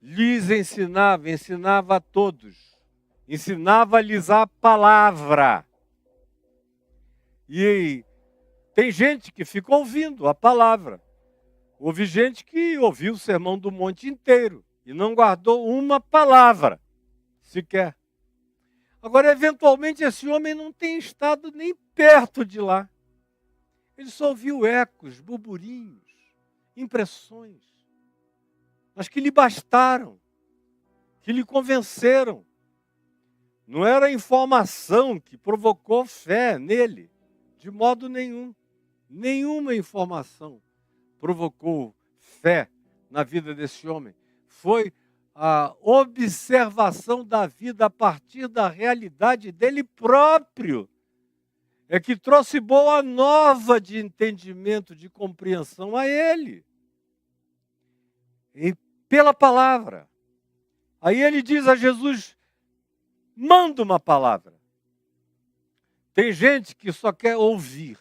lhes ensinava a todos, ensinava-lhes a palavra. E tem gente que fica ouvindo a palavra. Houve gente que ouviu o sermão do monte inteiro e não guardou uma palavra sequer. Agora, eventualmente, esse homem não tem estado nem perto de lá. Ele só ouviu ecos, burburinhos, impressões, mas que lhe bastaram, que lhe convenceram. Não era a informação que provocou fé nele, de modo nenhum. Nenhuma informação provocou fé na vida desse homem. Foi a observação da vida a partir da realidade dele próprio é que trouxe boa nova de entendimento, de compreensão a ele. E pela palavra. Aí ele diz a Jesus, manda uma palavra. Tem gente que só quer ouvir.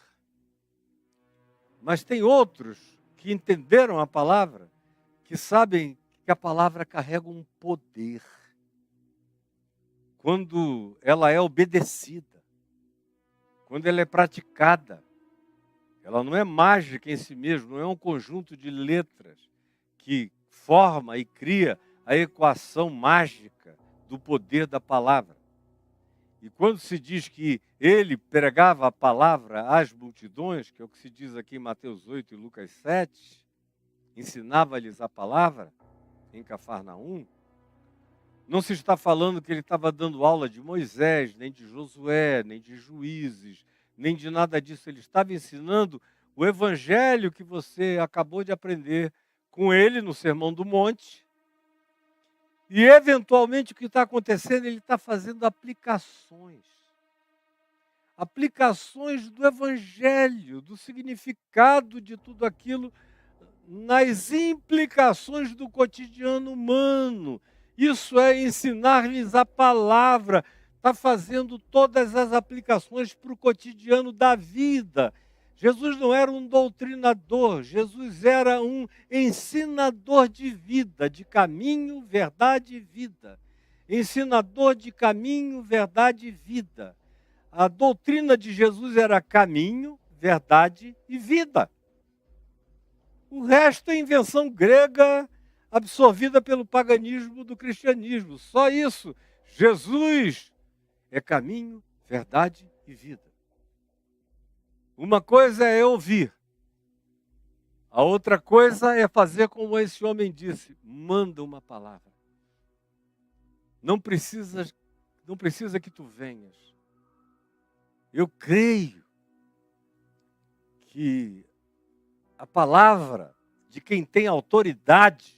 Mas tem outros que entenderam a palavra, que sabem que a palavra carrega um poder. Quando ela é obedecida, quando ela é praticada, ela não é mágica em si mesma, não é um conjunto de letras que forma e cria a equação mágica do poder da palavra. E quando se diz que ele pregava a palavra às multidões, que é o que se diz aqui em Mateus 8 e Lucas 7, ensinava-lhes a palavra em Cafarnaum, não se está falando que ele estava dando aula de Moisés, nem de Josué, nem de Juízes, nem de nada disso. Ele estava ensinando o evangelho que você acabou de aprender com ele no Sermão do Monte. E, eventualmente, o que está acontecendo, ele está fazendo aplicações. Aplicações do evangelho, do significado de tudo aquilo, nas implicações do cotidiano humano. Isso é ensinar-lhes a palavra, está fazendo todas as aplicações para o cotidiano da vida. Jesus não era um doutrinador, Jesus era um ensinador de vida, de caminho, verdade e vida. Ensinador de caminho, verdade e vida. A doutrina de Jesus era caminho, verdade e vida. O resto é invenção grega absorvida pelo paganismo do cristianismo. Só isso. Jesus é caminho, verdade e vida. Uma coisa é ouvir. A outra coisa é fazer como esse homem disse. Manda uma palavra. Não precisa que tu venhas. Eu creio que a palavra de quem tem autoridade,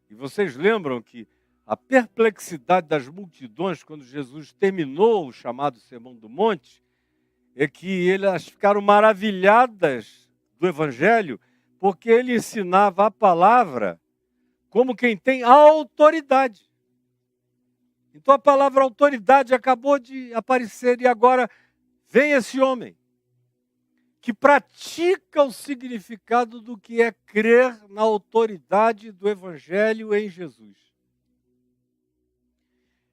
e vocês lembram que a perplexidade das multidões, quando Jesus terminou o chamado Sermão do Monte, é que elas ficaram maravilhadas do Evangelho, porque ele ensinava a palavra como quem tem autoridade. Então a palavra autoridade acabou de aparecer e agora vem esse homem que pratica o significado do que é crer na autoridade do Evangelho em Jesus.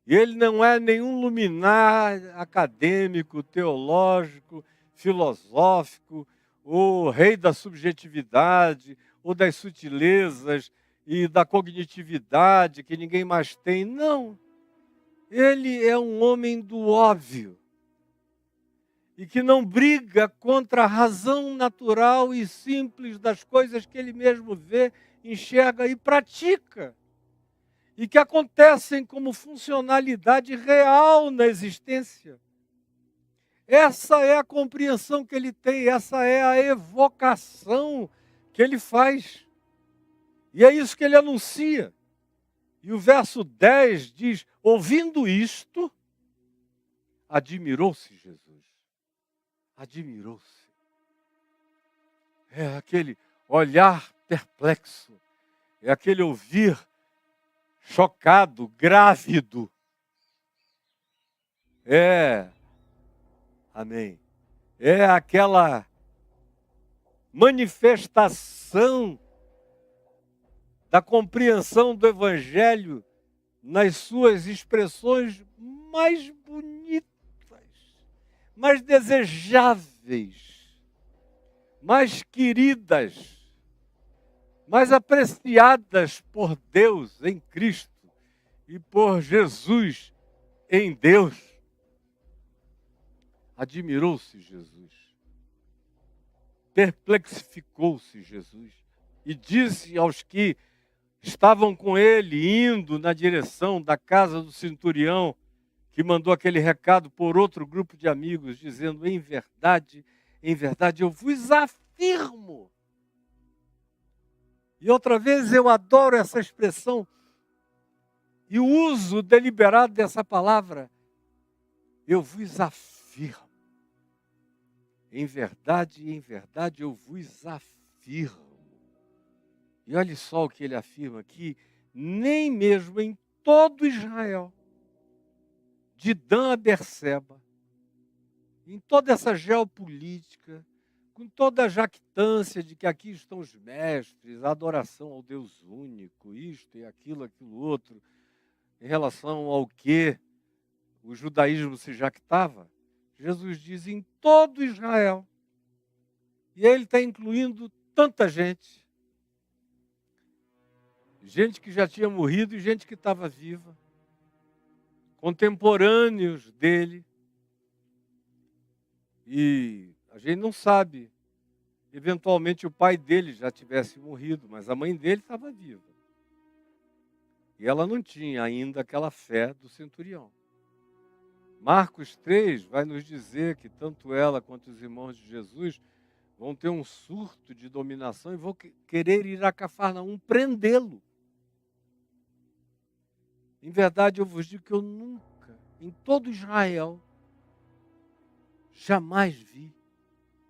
E ele não é nenhum luminar acadêmico, teológico, filosófico, o rei da subjetividade, ou das sutilezas e da cognitividade que ninguém mais tem. Não. Ele é um homem do óbvio. E que não briga contra a razão natural e simples das coisas que ele mesmo vê, enxerga e pratica. E que acontecem como funcionalidade real na existência. Essa é a compreensão que ele tem, essa é a evocação que ele faz. E é isso que ele anuncia. E o verso 10 diz: ouvindo isto, admirou-se Jesus. Admirou-se. É aquele olhar perplexo, é aquele ouvir chocado, grávido. Amém. É aquela manifestação da compreensão do Evangelho nas suas expressões mais bonitas, mais desejáveis, mais queridas, mais apreciadas por Deus em Cristo e por Jesus em Deus. Admirou-se Jesus, perplexificou-se Jesus e disse aos que estavam com ele, indo na direção da casa do centurião, que mandou aquele recado por outro grupo de amigos, dizendo: em verdade, eu vos afirmo. E outra vez eu adoro essa expressão e o uso deliberado dessa palavra. Eu vos afirmo. Em verdade, eu vos afirmo. E olha só o que ele afirma aqui: nem mesmo em todo Israel, de Dan a Berseba, em toda essa geopolítica, com toda a jactância de que aqui estão os mestres, a adoração ao Deus único, isto e aquilo outro, em relação ao que o judaísmo se jactava, Jesus diz: em todo Israel. E ele está incluindo tanta gente. Gente que já tinha morrido e gente que estava viva. Contemporâneos dele. E a gente não sabe. Eventualmente o pai dele já tivesse morrido, mas a mãe dele estava viva. E ela não tinha ainda aquela fé do centurião. Marcos 3 vai nos dizer que tanto ela quanto os irmãos de Jesus vão ter um surto de dominação e vão querer ir a Cafarnaum prendê-lo. Em verdade, eu vos digo que eu nunca, em todo Israel, jamais vi,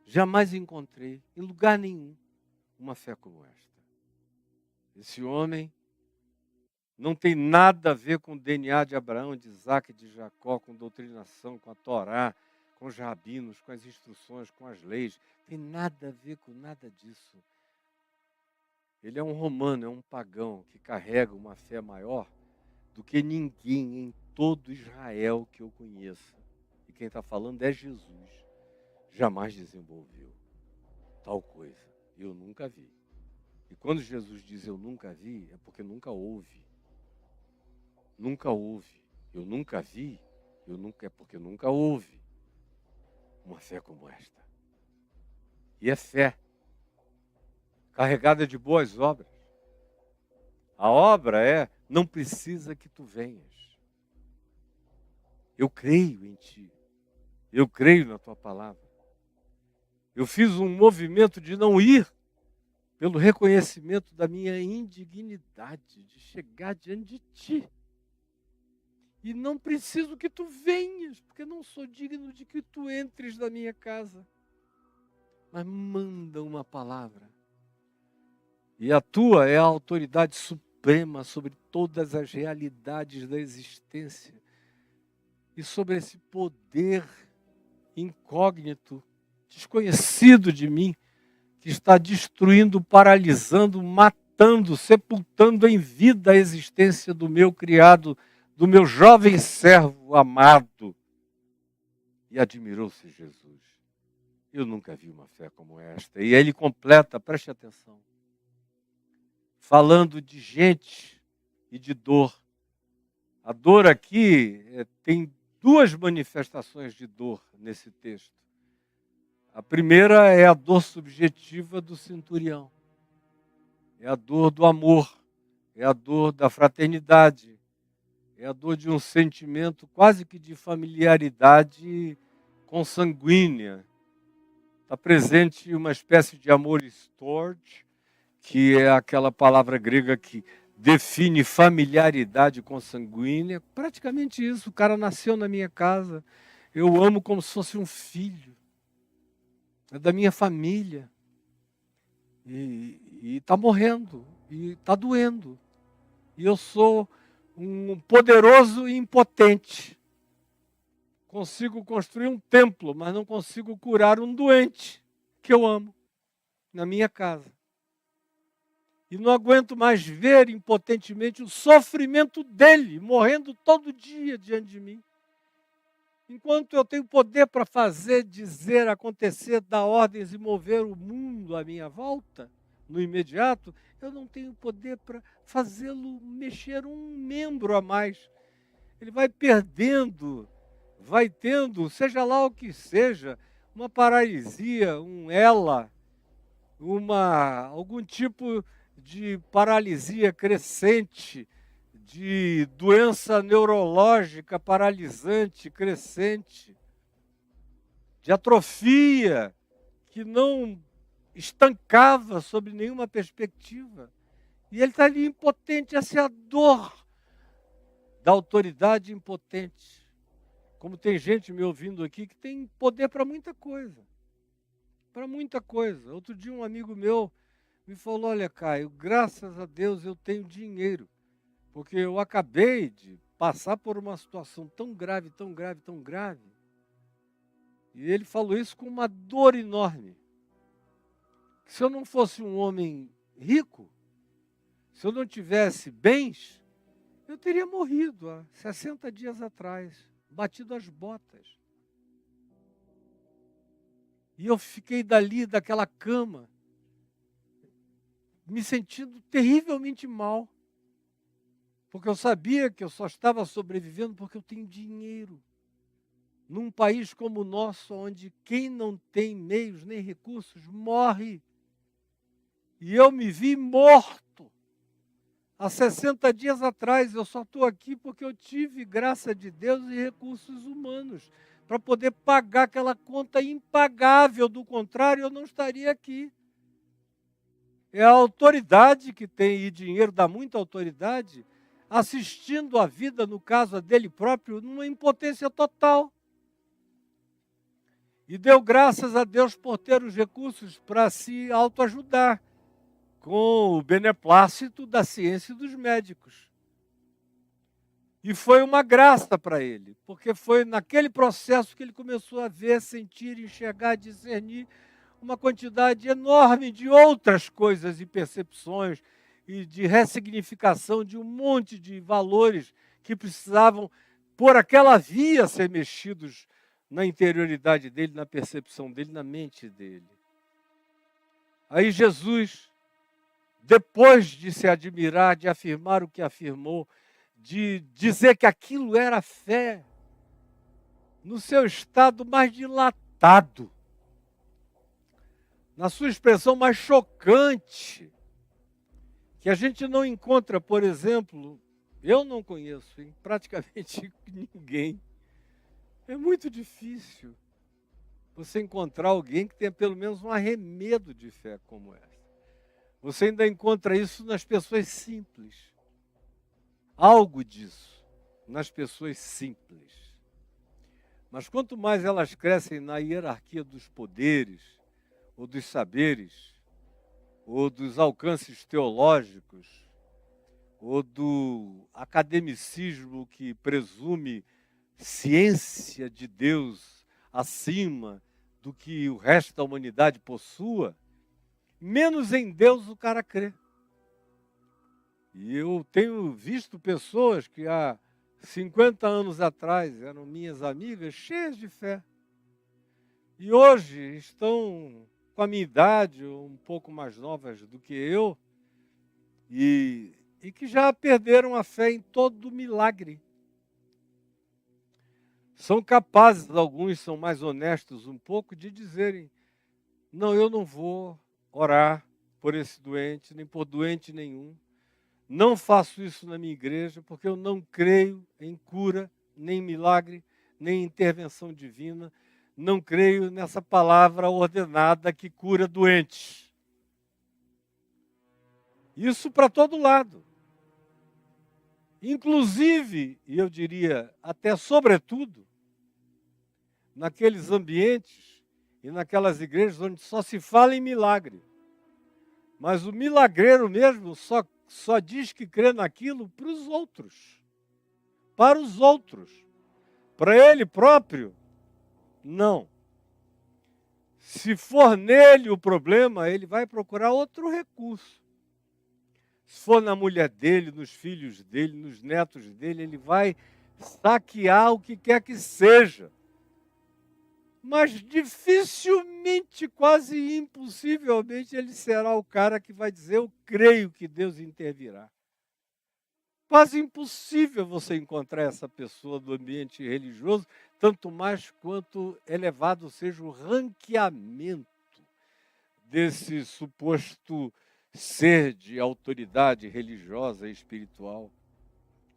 jamais encontrei, em lugar nenhum, uma fé como esta. Esse homem não tem nada a ver com o DNA de Abraão, de Isaac e de Jacó, com doutrinação, com a Torá, com os rabinos, com as instruções, com as leis. Tem nada a ver com nada disso. Ele é um romano, é um pagão que carrega uma fé maior do que ninguém em todo Israel que eu conheça. E quem está falando é Jesus. Jamais desenvolveu tal coisa. Eu nunca vi. E quando Jesus diz eu nunca vi, é porque nunca houve. Nunca houve. Eu nunca vi, é porque nunca houve uma fé como esta. E é fé carregada de boas obras. A obra é: não precisa que tu venhas. Eu creio em ti. Eu creio na tua palavra. Eu fiz um movimento de não ir pelo reconhecimento da minha indignidade, de chegar diante de ti. E não preciso que tu venhas, porque não sou digno de que tu entres na minha casa. Mas manda uma palavra. E a tua é a autoridade suprema sobre todas as realidades da existência. E sobre esse poder incógnito, desconhecido de mim, que está destruindo, paralisando, matando, sepultando em vida a existência do meu criado, do meu jovem servo amado. E admirou-se Jesus. Eu nunca vi uma fé como esta. E aí ele completa, preste atenção, falando de gente e de dor. A dor aqui tem duas manifestações de dor nesse texto. A primeira é a dor subjetiva do centurião. É a dor do amor, é a dor da fraternidade, é a dor de um sentimento quase que de familiaridade consanguínea. Está presente uma espécie de amor storge, que é aquela palavra grega que define familiaridade consanguínea. Praticamente isso, o cara nasceu na minha casa, eu amo como se fosse um filho, é da minha família, e está morrendo, e está doendo, e eu sou um poderoso e impotente. Consigo construir um templo, mas não consigo curar um doente que eu amo na minha casa. E não aguento mais ver impotentemente o sofrimento dele, morrendo todo dia diante de mim. Enquanto eu tenho poder para fazer, dizer, acontecer, dar ordens e mover o mundo à minha volta, no imediato, eu não tenho poder para fazê-lo mexer um membro a mais. Ele vai perdendo, vai tendo, seja lá o que seja, uma paralisia, um ELA, algum tipo de paralisia crescente, de doença neurológica paralisante crescente, de atrofia que não estancava sob nenhuma perspectiva. E ele está ali impotente, essa é a dor da autoridade impotente. Como tem gente me ouvindo aqui que tem poder para muita coisa. Para muita coisa. Outro dia um amigo meu me falou, olha, Caio, graças a Deus eu tenho dinheiro. Porque eu acabei de passar por uma situação tão grave, tão grave, tão grave. E ele falou isso com uma dor enorme. Se eu não fosse um homem rico, se eu não tivesse bens, eu teria morrido há 60 dias atrás, batido as botas. E eu fiquei dali, daquela cama, me sentindo terrivelmente mal. Porque eu sabia que eu só estava sobrevivendo porque eu tenho dinheiro. Num país como o nosso, onde quem não tem meios nem recursos morre. E eu me vi morto. Há 60 dias atrás, eu só estou aqui porque eu tive, graça de Deus, e recursos humanos para poder pagar aquela conta impagável. Do contrário, eu não estaria aqui. É a autoridade que tem, e dinheiro dá muita autoridade, assistindo a vida, no caso dele próprio, numa impotência total. E deu graças a Deus por ter os recursos para se autoajudar, com o beneplácito da ciência e dos médicos. E foi uma graça para ele, porque foi naquele processo que ele começou a ver, sentir, enxergar, discernir uma quantidade enorme de outras coisas e percepções, e de ressignificação de um monte de valores que precisavam, por aquela via, ser mexidos na interioridade dele, na percepção dele, na mente dele. Aí Jesus, depois de se admirar, de afirmar o que afirmou, de dizer que aquilo era fé, no seu estado mais dilatado, na sua expressão mais chocante, que a gente não encontra, por exemplo, eu não conheço em praticamente ninguém. É muito difícil você encontrar alguém que tenha pelo menos um arremedo de fé como essa. Você ainda encontra isso nas pessoas simples. Algo disso nas pessoas simples. Mas quanto mais elas crescem na hierarquia dos poderes, ou dos saberes, ou dos alcances teológicos, ou do academicismo que presume ciência de Deus acima do que o resto da humanidade possua, menos em Deus o cara crê. E eu tenho visto pessoas que há 50 anos atrás eram minhas amigas, cheias de fé. e hoje estão com a minha idade, um pouco mais novas do que eu, e que já perderam a fé em todo milagre. São capazes, alguns são mais honestos um pouco, de dizerem: não, eu não vou orar por esse doente, nem por doente nenhum. Não faço isso na minha igreja, porque eu não creio em cura, nem milagre, nem intervenção divina. Não creio nessa palavra ordenada que cura doentes. Isso para todo lado. Inclusive, e eu diria até sobretudo, naqueles ambientes e naquelas igrejas onde só se fala em milagre. Mas o milagreiro mesmo só diz que crê naquilo para os outros. Para os outros. Para ele próprio, não. Se for nele o problema, ele vai procurar outro recurso. Se for na mulher dele, nos filhos dele, nos netos dele, ele vai saquear o que quer que seja. Mas dificilmente, quase impossivelmente, ele será o cara que vai dizer: eu creio que Deus intervirá. Quase impossível você encontrar essa pessoa do ambiente religioso, tanto mais quanto elevado seja o ranqueamento desse suposto ser de autoridade religiosa e espiritual.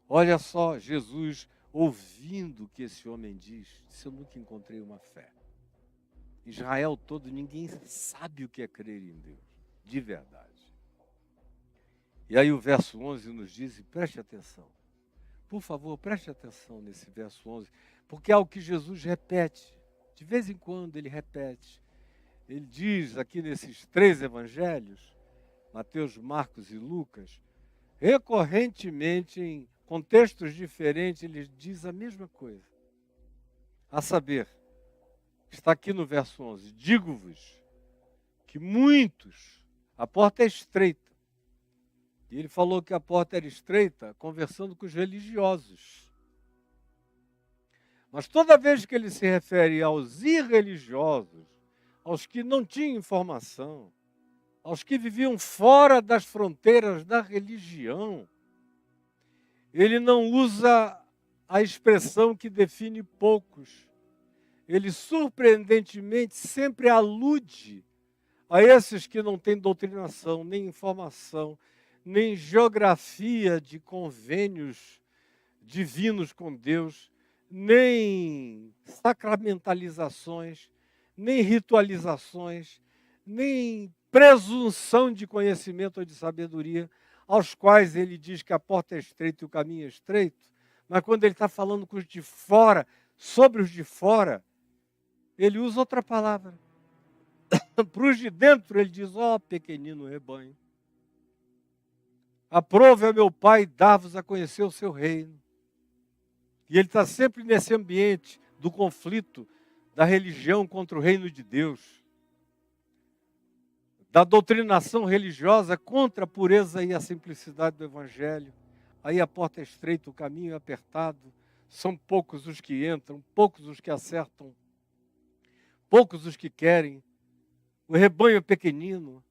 Olha só, Jesus, ouvindo o que esse homem diz, eu nunca encontrei uma fé. Israel todo, ninguém sabe o que é crer em Deus, de verdade. E aí o verso 11 nos diz, e preste atenção, por favor, preste atenção nesse verso 11, porque é algo que Jesus repete, de vez em quando ele repete. Ele diz aqui nesses 3 evangelhos, Mateus, Marcos e Lucas, recorrentemente, em contextos diferentes, ele diz a mesma coisa. A saber, está aqui no verso 11, digo-vos que muitos, a porta é estreita. E ele falou que a porta era estreita, conversando com os religiosos. Mas toda vez que ele se refere aos irreligiosos, aos que não tinham informação, aos que viviam fora das fronteiras da religião, ele não usa a expressão que define poucos. Ele, surpreendentemente, sempre alude a esses que não têm doutrinação, nem informação, nem geografia de convênios divinos com Deus, nem sacramentalizações, nem ritualizações, nem presunção de conhecimento ou de sabedoria, aos quais ele diz que a porta é estreita e o caminho é estreito, mas quando ele está falando com os de fora, sobre os de fora, ele usa outra palavra. Para os de dentro, ele diz: ó, pequenino rebanho, aprove a meu Pai dar-vos a conhecer o seu reino. E ele está sempre nesse ambiente do conflito da religião contra o reino de Deus, da doutrinação religiosa contra a pureza e a simplicidade do Evangelho. Aí a porta é estreita, o caminho é apertado, são poucos os que entram, poucos os que acertam, poucos os que querem, o rebanho é pequenino,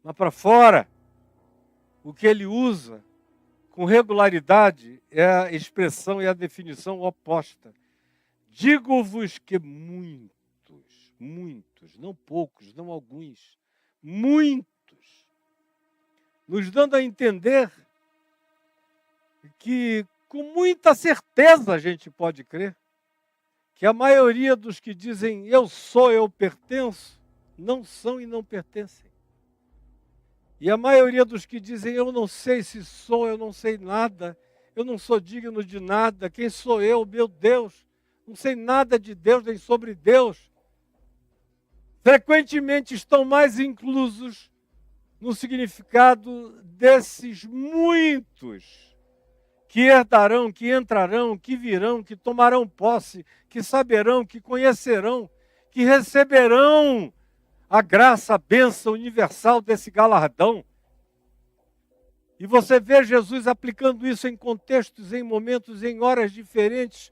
mas para fora, o que ele usa com regularidade é a expressão e a definição oposta. Digo-vos que muitos, não poucos, não alguns, muitos, nos dando a entender que com muita certeza a gente pode crer que a maioria dos que dizem eu sou, eu pertenço, não são e não pertencem. E a maioria dos que dizem eu não sei se sou, eu não sei nada, eu não sou digno de nada, quem sou eu, meu Deus, não sei nada de Deus nem sobre Deus, frequentemente estão mais inclusos no significado desses muitos que herdarão, que entrarão, que virão, que tomarão posse, que saberão, que conhecerão, que receberão a graça, a bênção universal desse galardão. E você vê Jesus aplicando isso em contextos, em momentos, em horas diferentes,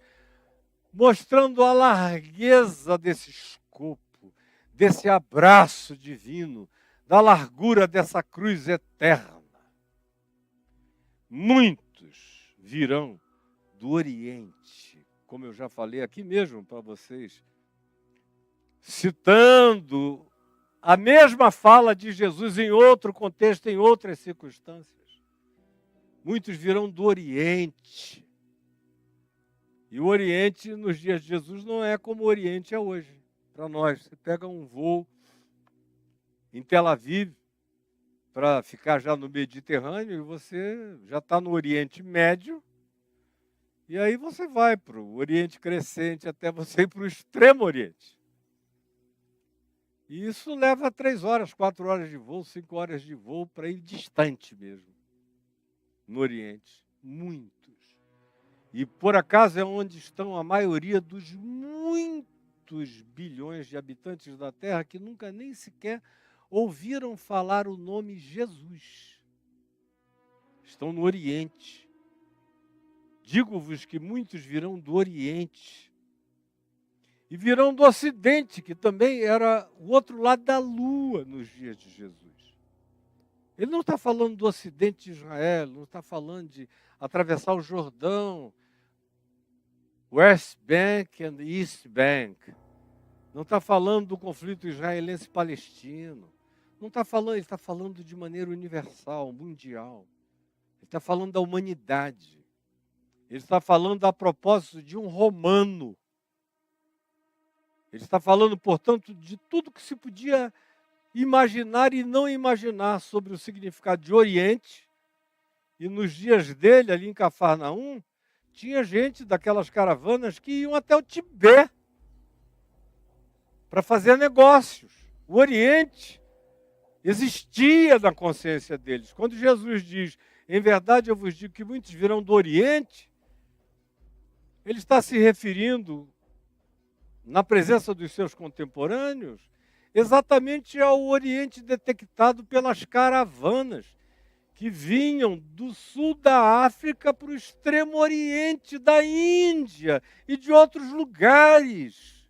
mostrando a largueza desse escopo. desse abraço divino, da largura dessa cruz eterna. Muitos virão do Oriente, como eu já falei aqui mesmo para vocês, citando a mesma fala de Jesus em outro contexto, em outras circunstâncias. Muitos virão do Oriente. E o Oriente, nos dias de Jesus, não é como o Oriente é hoje. Para nós, você pega um voo em Tel Aviv para ficar já no Mediterrâneo e você já está no Oriente Médio. E aí você vai para o Oriente Crescente até você ir para o Extremo Oriente. E isso leva 3 horas, 4 horas de voo, 5 horas de voo para ir distante mesmo, no Oriente. Muitos. E por acaso é onde estão a maioria dos muitos bilhões de habitantes da Terra que nunca nem sequer ouviram falar o nome Jesus. Estão no Oriente. Digo-vos que muitos virão do Oriente. E virão do Ocidente, que também era o outro lado da lua nos dias de Jesus. Ele não está falando do Ocidente de Israel, não está falando de atravessar o Jordão, West Bank and East Bank. Não está falando do conflito israelense-palestino. Não está falando, ele está falando de maneira universal, mundial. Ele está falando da humanidade. Ele está falando a propósito de um romano. Ele está falando, portanto, de tudo que se podia imaginar e não imaginar sobre o significado de Oriente. E nos dias dele, ali em Cafarnaum, tinha gente daquelas caravanas que iam até o Tibete para fazer negócios. O Oriente existia na consciência deles. Quando Jesus diz, em verdade eu vos digo que muitos virão do Oriente, ele está se referindo, na presença dos seus contemporâneos, exatamente ao Oriente detectado pelas caravanas que vinham do sul da África para o extremo oriente da Índia e de outros lugares.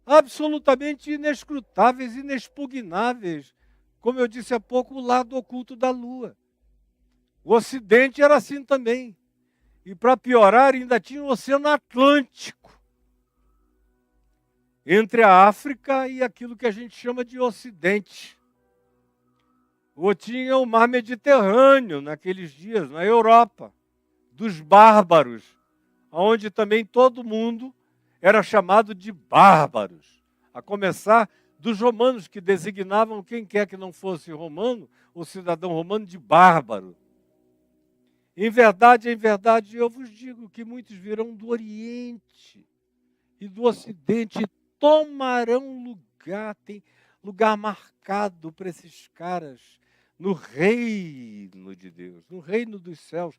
Absolutamente inescrutáveis, inexpugnáveis. Como eu disse há pouco, o lado oculto da Lua. O Ocidente era assim também. E para piorar, ainda tinha o Oceano Atlântico entre a África e aquilo que a gente chama de Ocidente. Ou tinha o Mar Mediterrâneo naqueles dias, na Europa, dos bárbaros, onde também todo mundo era chamado de bárbaros, a começar dos romanos, que designavam quem quer que não fosse romano, ou cidadão romano, de bárbaro. Em verdade, eu vos digo que muitos virão do Oriente e do Ocidente e tomarão lugar, tem lugar marcado para esses caras no reino de Deus, no reino dos céus,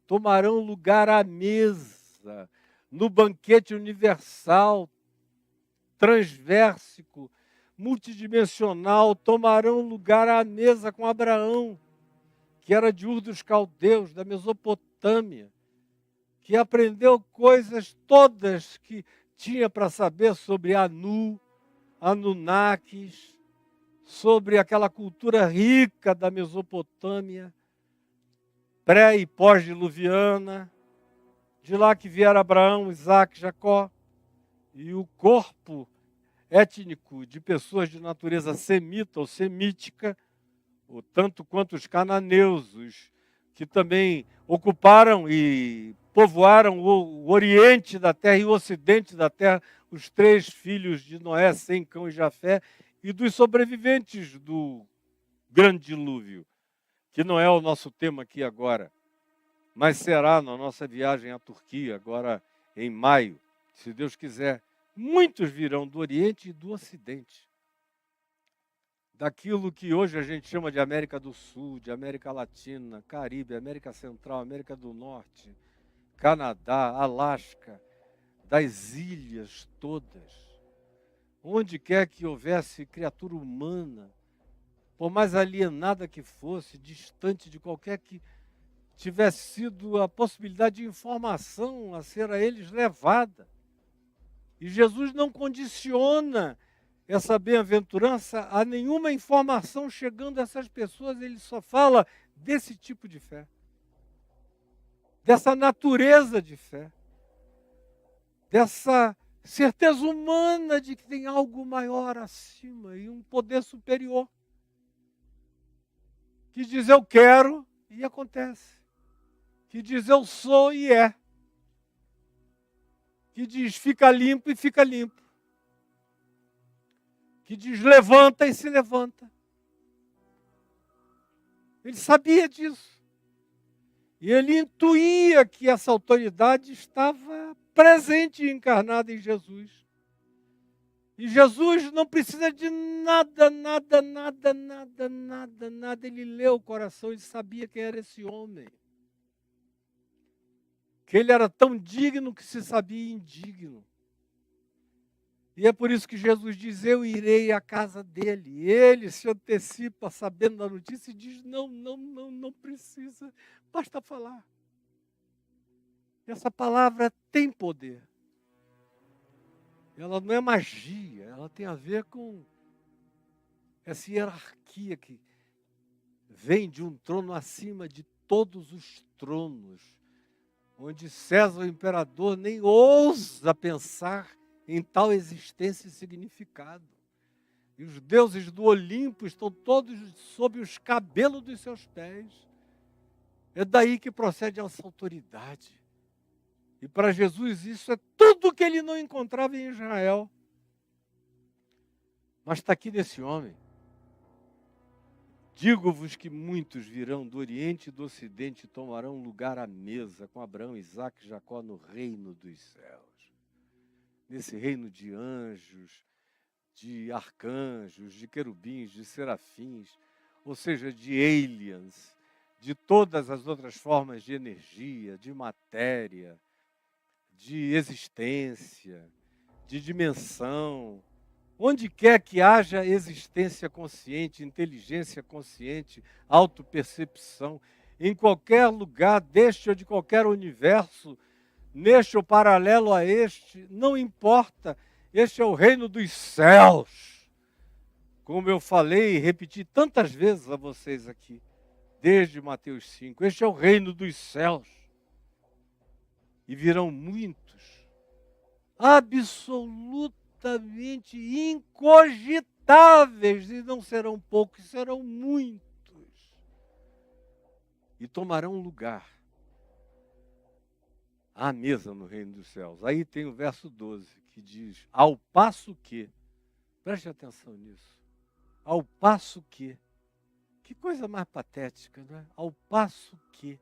tomarão lugar à mesa, no banquete universal, transversico, multidimensional, tomarão lugar à mesa com Abraão, que era de Ur dos Caldeus, da Mesopotâmia, que aprendeu coisas todas que tinha para saber sobre Anu, Anunnakis, sobre aquela cultura rica da Mesopotâmia, pré- e pós-diluviana, de lá que vieram Abraão, Isaac, Jacó, e o corpo étnico de pessoas de natureza semita ou semítica, ou tanto quanto os cananeus, os que também ocuparam e povoaram o oriente da terra e o ocidente da terra, os 3 filhos de Noé, Sem, Cão e Jafé, e dos sobreviventes do grande dilúvio, que não é o nosso tema aqui agora, mas será na nossa viagem à Turquia, agora em maio, se Deus quiser. Muitos virão do Oriente e do Ocidente, daquilo que hoje a gente chama de América do Sul, de América Latina, Caribe, América Central, América do Norte, Canadá, Alasca, das ilhas todas. Onde quer que houvesse criatura humana, por mais alienada que fosse, distante de qualquer que tivesse sido a possibilidade de informação a ser a eles levada. E Jesus não condiciona essa bem-aventurança a nenhuma informação chegando a essas pessoas, ele só fala desse tipo de fé, dessa natureza de fé, dessa certeza humana de que tem algo maior acima e um poder superior, que diz eu quero e acontece, que diz eu sou e é, que diz fica limpo e fica limpo, que diz levanta e se levanta. Ele sabia disso. E ele intuía que essa autoridade estava presente e encarnada em Jesus. E Jesus não precisa de nada. Ele leu o coração, ele sabia quem era esse homem. Que ele era tão digno que se sabia indigno. E é por isso que Jesus diz, eu irei à casa dele. Ele se antecipa sabendo da notícia e diz, não precisa, basta falar. Essa palavra tem poder. Ela não é magia, ela tem a ver com essa hierarquia que vem de um trono acima de todos os tronos, onde César, o imperador, nem ousa pensar em tal existência e significado. E os deuses do Olimpo estão todos sob os cabelos dos seus pés. É daí que procede essa autoridade. E para Jesus isso é tudo que ele não encontrava em Israel. Mas está aqui nesse homem. Digo-vos que muitos virão do Oriente e do Ocidente e tomarão lugar à mesa com Abraão, Isaque e Jacó no reino dos céus. Nesse reino de anjos, de arcanjos, de querubins, de serafins, ou seja, de aliens, de todas as outras formas de energia, de matéria, de existência, de dimensão. Onde quer que haja existência consciente, inteligência consciente, autopercepção, em qualquer lugar deste ou de qualquer universo, neste ou paralelo a este, não importa, este é o reino dos céus. Como eu falei e repeti tantas vezes a vocês aqui, desde Mateus 5, este é o reino dos céus. E virão muitos, absolutamente incogitáveis, e não serão poucos, serão muitos. E tomarão lugar à mesa no reino dos céus. Aí tem o verso 12, que diz, ao passo que, preste atenção nisso, ao passo que coisa mais patética, não é? Ao passo que,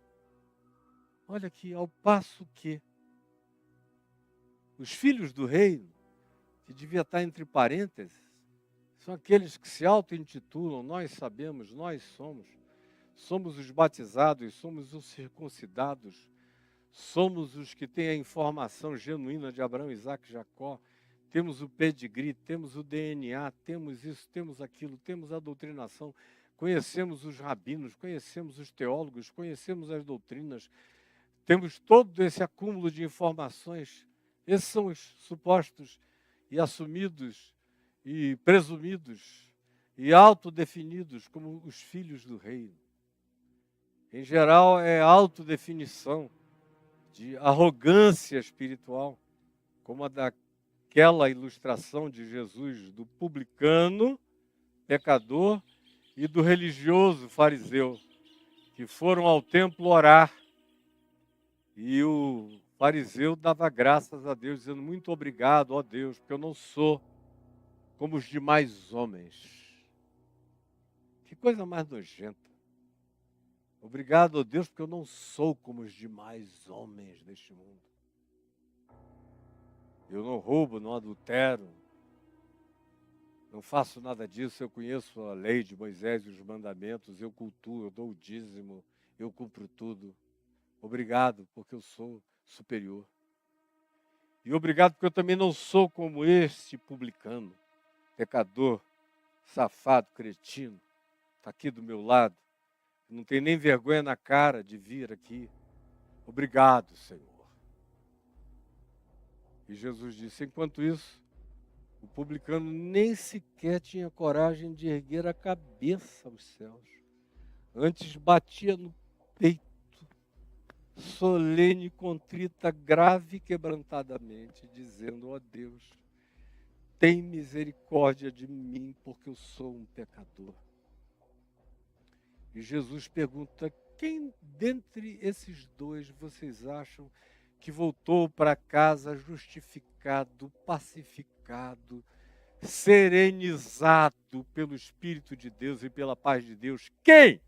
olha aqui, ao passo que, os filhos do reino, que devia estar entre parênteses, são aqueles que se auto-intitulam, nós sabemos, nós somos os batizados, somos os circuncidados, somos os que têm a informação genuína de Abraão, Isaque e Jacó, temos o pedigree, temos o DNA, temos isso, temos aquilo, temos a doutrinação, conhecemos os rabinos, conhecemos os teólogos, conhecemos as doutrinas, temos todo esse acúmulo de informações. Esses são os supostos e assumidos e presumidos e autodefinidos como os filhos do reino. Em geral, é autodefinição de arrogância espiritual, como a daquela ilustração de Jesus do publicano, pecador, e do religioso fariseu, que foram ao templo orar, e o fariseu dava graças a Deus, dizendo, muito obrigado, ó Deus, porque eu não sou como os demais homens. Que coisa mais nojenta. Obrigado, ó Deus, porque eu não sou como os demais homens deste mundo. Eu não roubo, não adultero, não faço nada disso, eu conheço a lei de Moisés e os mandamentos, eu cultuo, eu dou o dízimo, eu cumpro tudo. Obrigado, porque eu sou superior. E obrigado, porque eu também não sou como este publicano, pecador, safado, cretino, está aqui do meu lado, não tem nem vergonha na cara de vir aqui. Obrigado, Senhor. E Jesus disse: enquanto isso, o publicano nem sequer tinha coragem de erguer a cabeça aos céus. Antes batia no peito, solene, contrita, grave e quebrantadamente, dizendo: ó Deus, tem misericórdia de mim, porque eu sou um pecador. E Jesus pergunta: quem dentre esses dois vocês acham que voltou para casa justificado, pacificado, serenizado pelo Espírito de Deus e pela paz de Deus? Quem?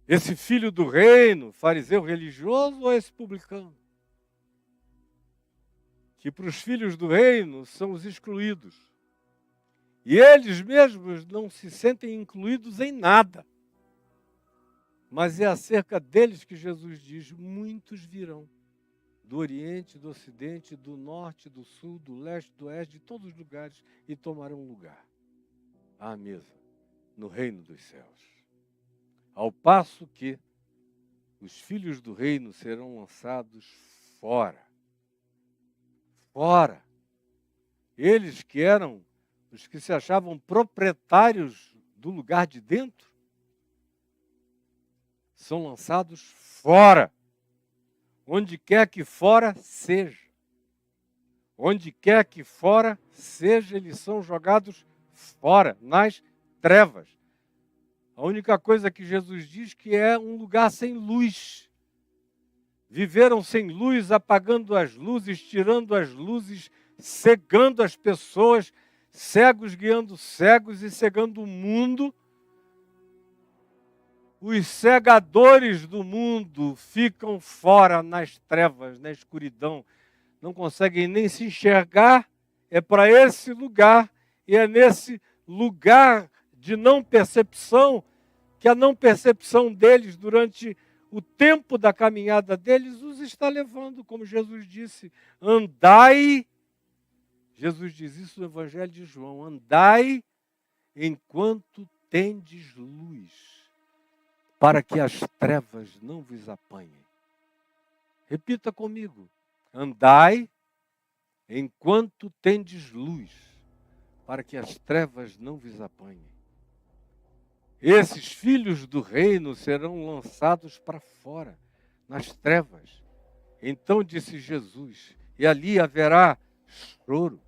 Esse filho do reino, fariseu religioso, ou esse publicano? Que para os filhos do reino são os excluídos. E eles mesmos não se sentem incluídos em nada. Mas é acerca deles que Jesus diz: muitos virão. Do Oriente, do Ocidente, do Norte, do Sul, do Leste, do Oeste, de todos os lugares, e tomarão lugar à mesa, no reino dos céus. Ao passo que os filhos do reino serão lançados fora. Fora. Eles que eram os que se achavam proprietários do lugar de dentro, são lançados fora. Onde quer que fora seja. Onde quer que fora seja, eles são jogados fora, nas trevas. A única coisa que Jesus diz que é um lugar sem luz. Viveram sem luz, apagando as luzes, tirando as luzes, cegando as pessoas, cegos guiando cegos e cegando o mundo. Os cegadores do mundo ficam fora nas trevas, na escuridão. Não conseguem nem se enxergar. É para esse lugar, e é nesse lugar de não percepção, que a não percepção deles durante o tempo da caminhada deles os está levando, como Jesus disse: andai, Jesus diz isso no Evangelho de João, andai enquanto tendes luz, para que as trevas não vos apanhem. Repita comigo: andai enquanto tendes luz, para que as trevas não vos apanhem. Esses filhos do reino serão lançados para fora, nas trevas. Então disse Jesus, e ali haverá choro.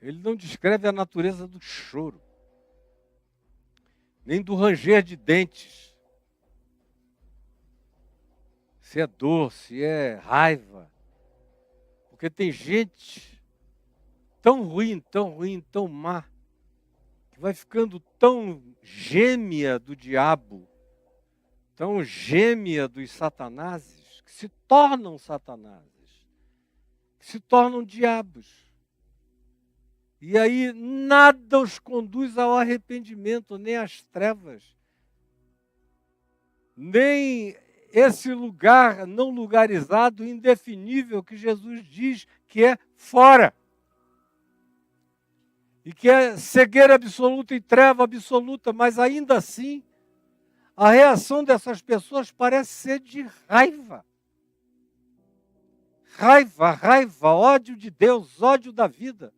Ele não descreve a natureza do choro, nem do ranger de dentes. Se é dor, se é raiva. Porque tem gente tão ruim, tão má, que vai ficando tão gêmea do diabo, tão gêmea dos satanases, que se tornam satanazes, que se tornam diabos. E aí nada os conduz ao arrependimento, nem às trevas, nem esse lugar não lugarizado, indefinível, que Jesus diz que é fora. E que é cegueira absoluta e treva absoluta, mas ainda assim, a reação dessas pessoas parece ser de raiva. Raiva, ódio de Deus, ódio da vida.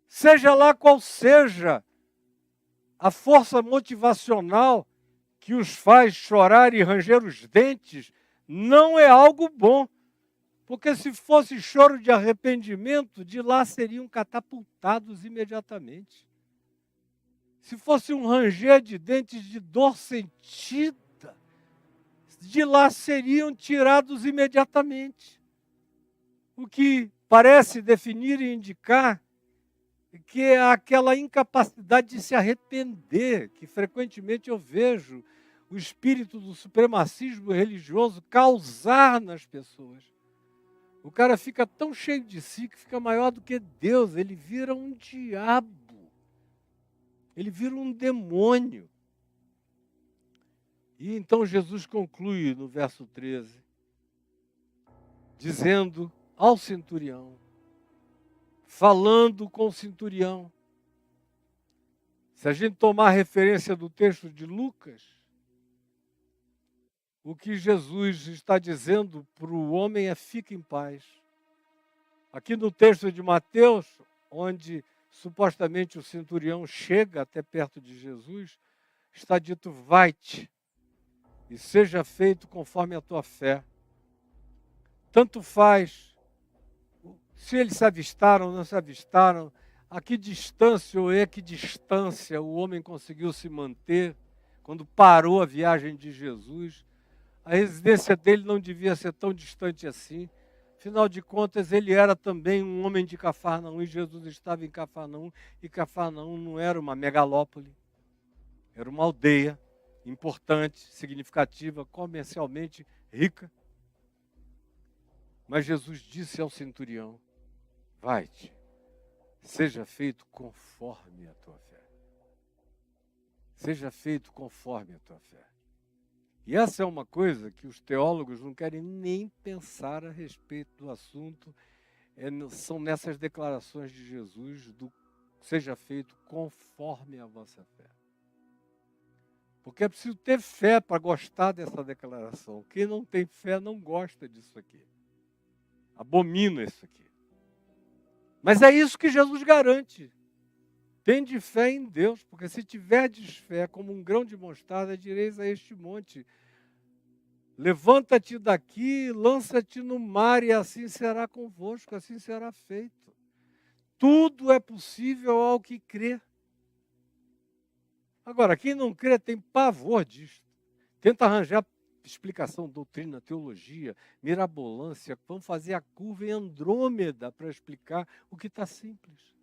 Seja lá qual seja a força motivacional que os faz chorar e ranger os dentes, não é algo bom. Porque se fosse choro de arrependimento, de lá seriam catapultados imediatamente. Se fosse um ranger de dentes de dor sentida, de lá seriam tirados imediatamente. O que parece definir e indicar que é aquela incapacidade de se arrepender, que frequentemente eu vejo o espírito do supremacismo religioso causar nas pessoas. O cara fica tão cheio de si que fica maior do que Deus, ele vira um diabo, ele vira um demônio. E então Jesus conclui no verso 13, dizendo ao centurião, falando com o centurião. Se a gente tomar referência do texto de Lucas, o que Jesus está dizendo para o homem é: fique em paz. Aqui no texto de Mateus, onde supostamente o centurião chega até perto de Jesus, está dito: vai-te e seja feito conforme a tua fé. Tanto faz se eles se avistaram ou não se avistaram, a que distância ou equidistância o homem conseguiu se manter quando parou a viagem de Jesus. A residência dele não devia ser tão distante assim. Afinal de contas, ele era também um homem de Cafarnaum e Jesus estava em Cafarnaum. E Cafarnaum não era uma megalópole, era uma aldeia importante, significativa, comercialmente rica. Mas Jesus disse ao centurião: vai-te, seja feito conforme a tua fé. Seja feito conforme a tua fé. E essa é uma coisa que os teólogos não querem nem pensar a respeito do assunto. São nessas declarações de Jesus do seja feito conforme a vossa fé. Porque é preciso ter fé para gostar dessa declaração. Quem não tem fé não gosta disso aqui. Abomina isso aqui. Mas é isso que Jesus garante. Tende fé em Deus, porque se tiverdes fé como um grão de mostarda, direis a este monte: levanta-te daqui, lança-te no mar, e assim será convosco, assim será feito. Tudo é possível ao que crê. Agora, quem não crê tem pavor disto. Tenta arranjar explicação, doutrina, teologia, mirabolância, vão fazer a curva em Andrômeda para explicar o que está simples.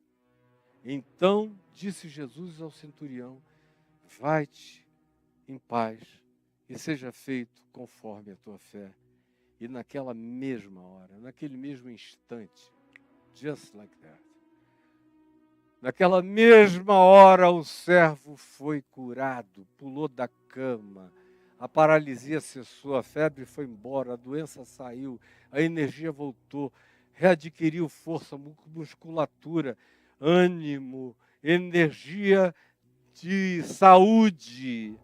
Então disse Jesus ao centurião: vai-te em paz e seja feito conforme a tua fé. E naquela mesma hora, naquele mesmo instante, just like that, naquela mesma hora o servo foi curado, pulou da cama, a paralisia cessou, a febre foi embora, a doença saiu, a energia voltou, readquiriu força, musculatura, ânimo, energia de saúde.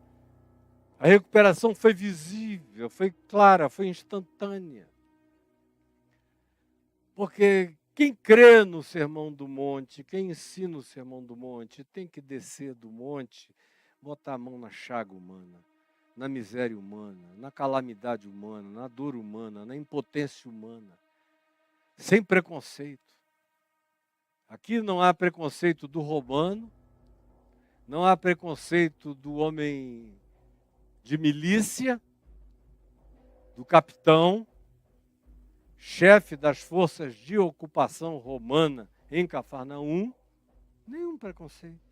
A recuperação foi visível, foi clara, foi instantânea. Porque quem crê no Sermão do Monte, quem ensina o Sermão do Monte, tem que descer do monte, botar a mão na chaga humana, na miséria humana, na calamidade humana, na dor humana, na impotência humana, sem preconceito. Aqui não há preconceito do romano, não há preconceito do homem de milícia, do capitão, chefe das forças de ocupação romana em Cafarnaum, nenhum preconceito.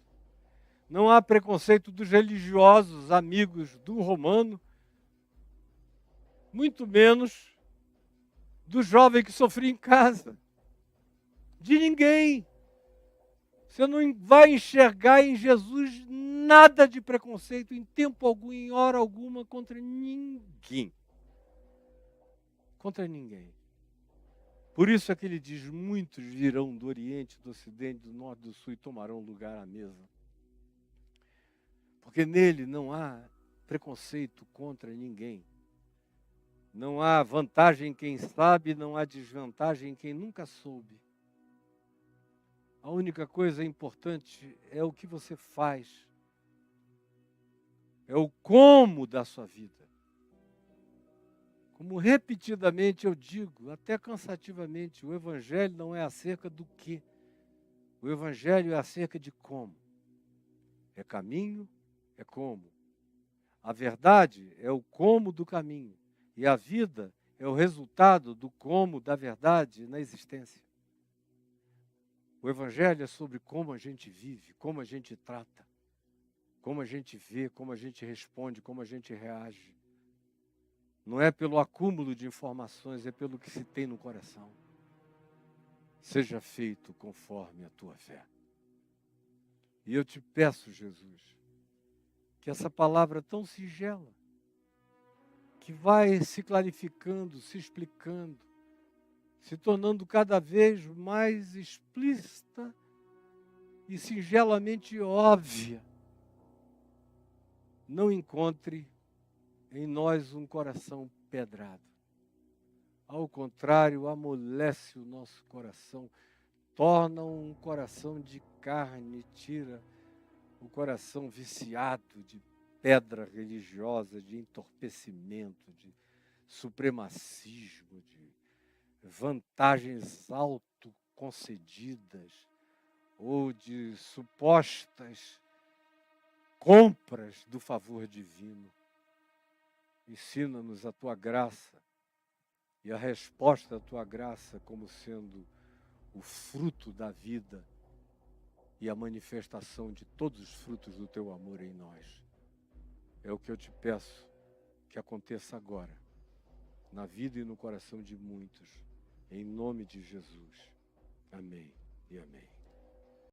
Não há preconceito dos religiosos amigos do romano, muito menos do jovem que sofria em casa. De ninguém. Você não vai enxergar em Jesus nada de preconceito em tempo algum, em hora alguma, contra ninguém. Contra ninguém. Por isso é que ele diz: muitos virão do Oriente, do Ocidente, do Norte, do Sul e tomarão lugar à mesa. Porque nele não há preconceito contra ninguém. Não há vantagem em quem sabe, não há desvantagem em quem nunca soube. A única coisa importante é o que você faz. É o como da sua vida. Como repetidamente eu digo, até cansativamente, o Evangelho não é acerca do que. O Evangelho é acerca de como. É caminho, é como. A verdade é o como do caminho. E a vida é o resultado do como da verdade na existência. O Evangelho é sobre como a gente vive, como a gente trata, como a gente vê, como a gente responde, como a gente reage. Não é pelo acúmulo de informações, é pelo que se tem no coração. Seja feito conforme a tua fé. E eu te peço, Jesus, que essa palavra tão singela, que vai se clarificando, se explicando, se tornando cada vez mais explícita e singelamente óbvia, não encontre em nós um coração pedrado. Ao contrário, amolece o nosso coração, torna um coração de carne, tira o coração viciado de pedra religiosa, de entorpecimento, de supremacismo, de vantagens autoconcedidas ou de supostas compras do favor divino. Ensina-nos a tua graça e a resposta da tua graça como sendo o fruto da vida e a manifestação de todos os frutos do teu amor em nós. É o que eu te peço que aconteça agora, na vida e no coração de muitos, em nome de Jesus. Amém e amém.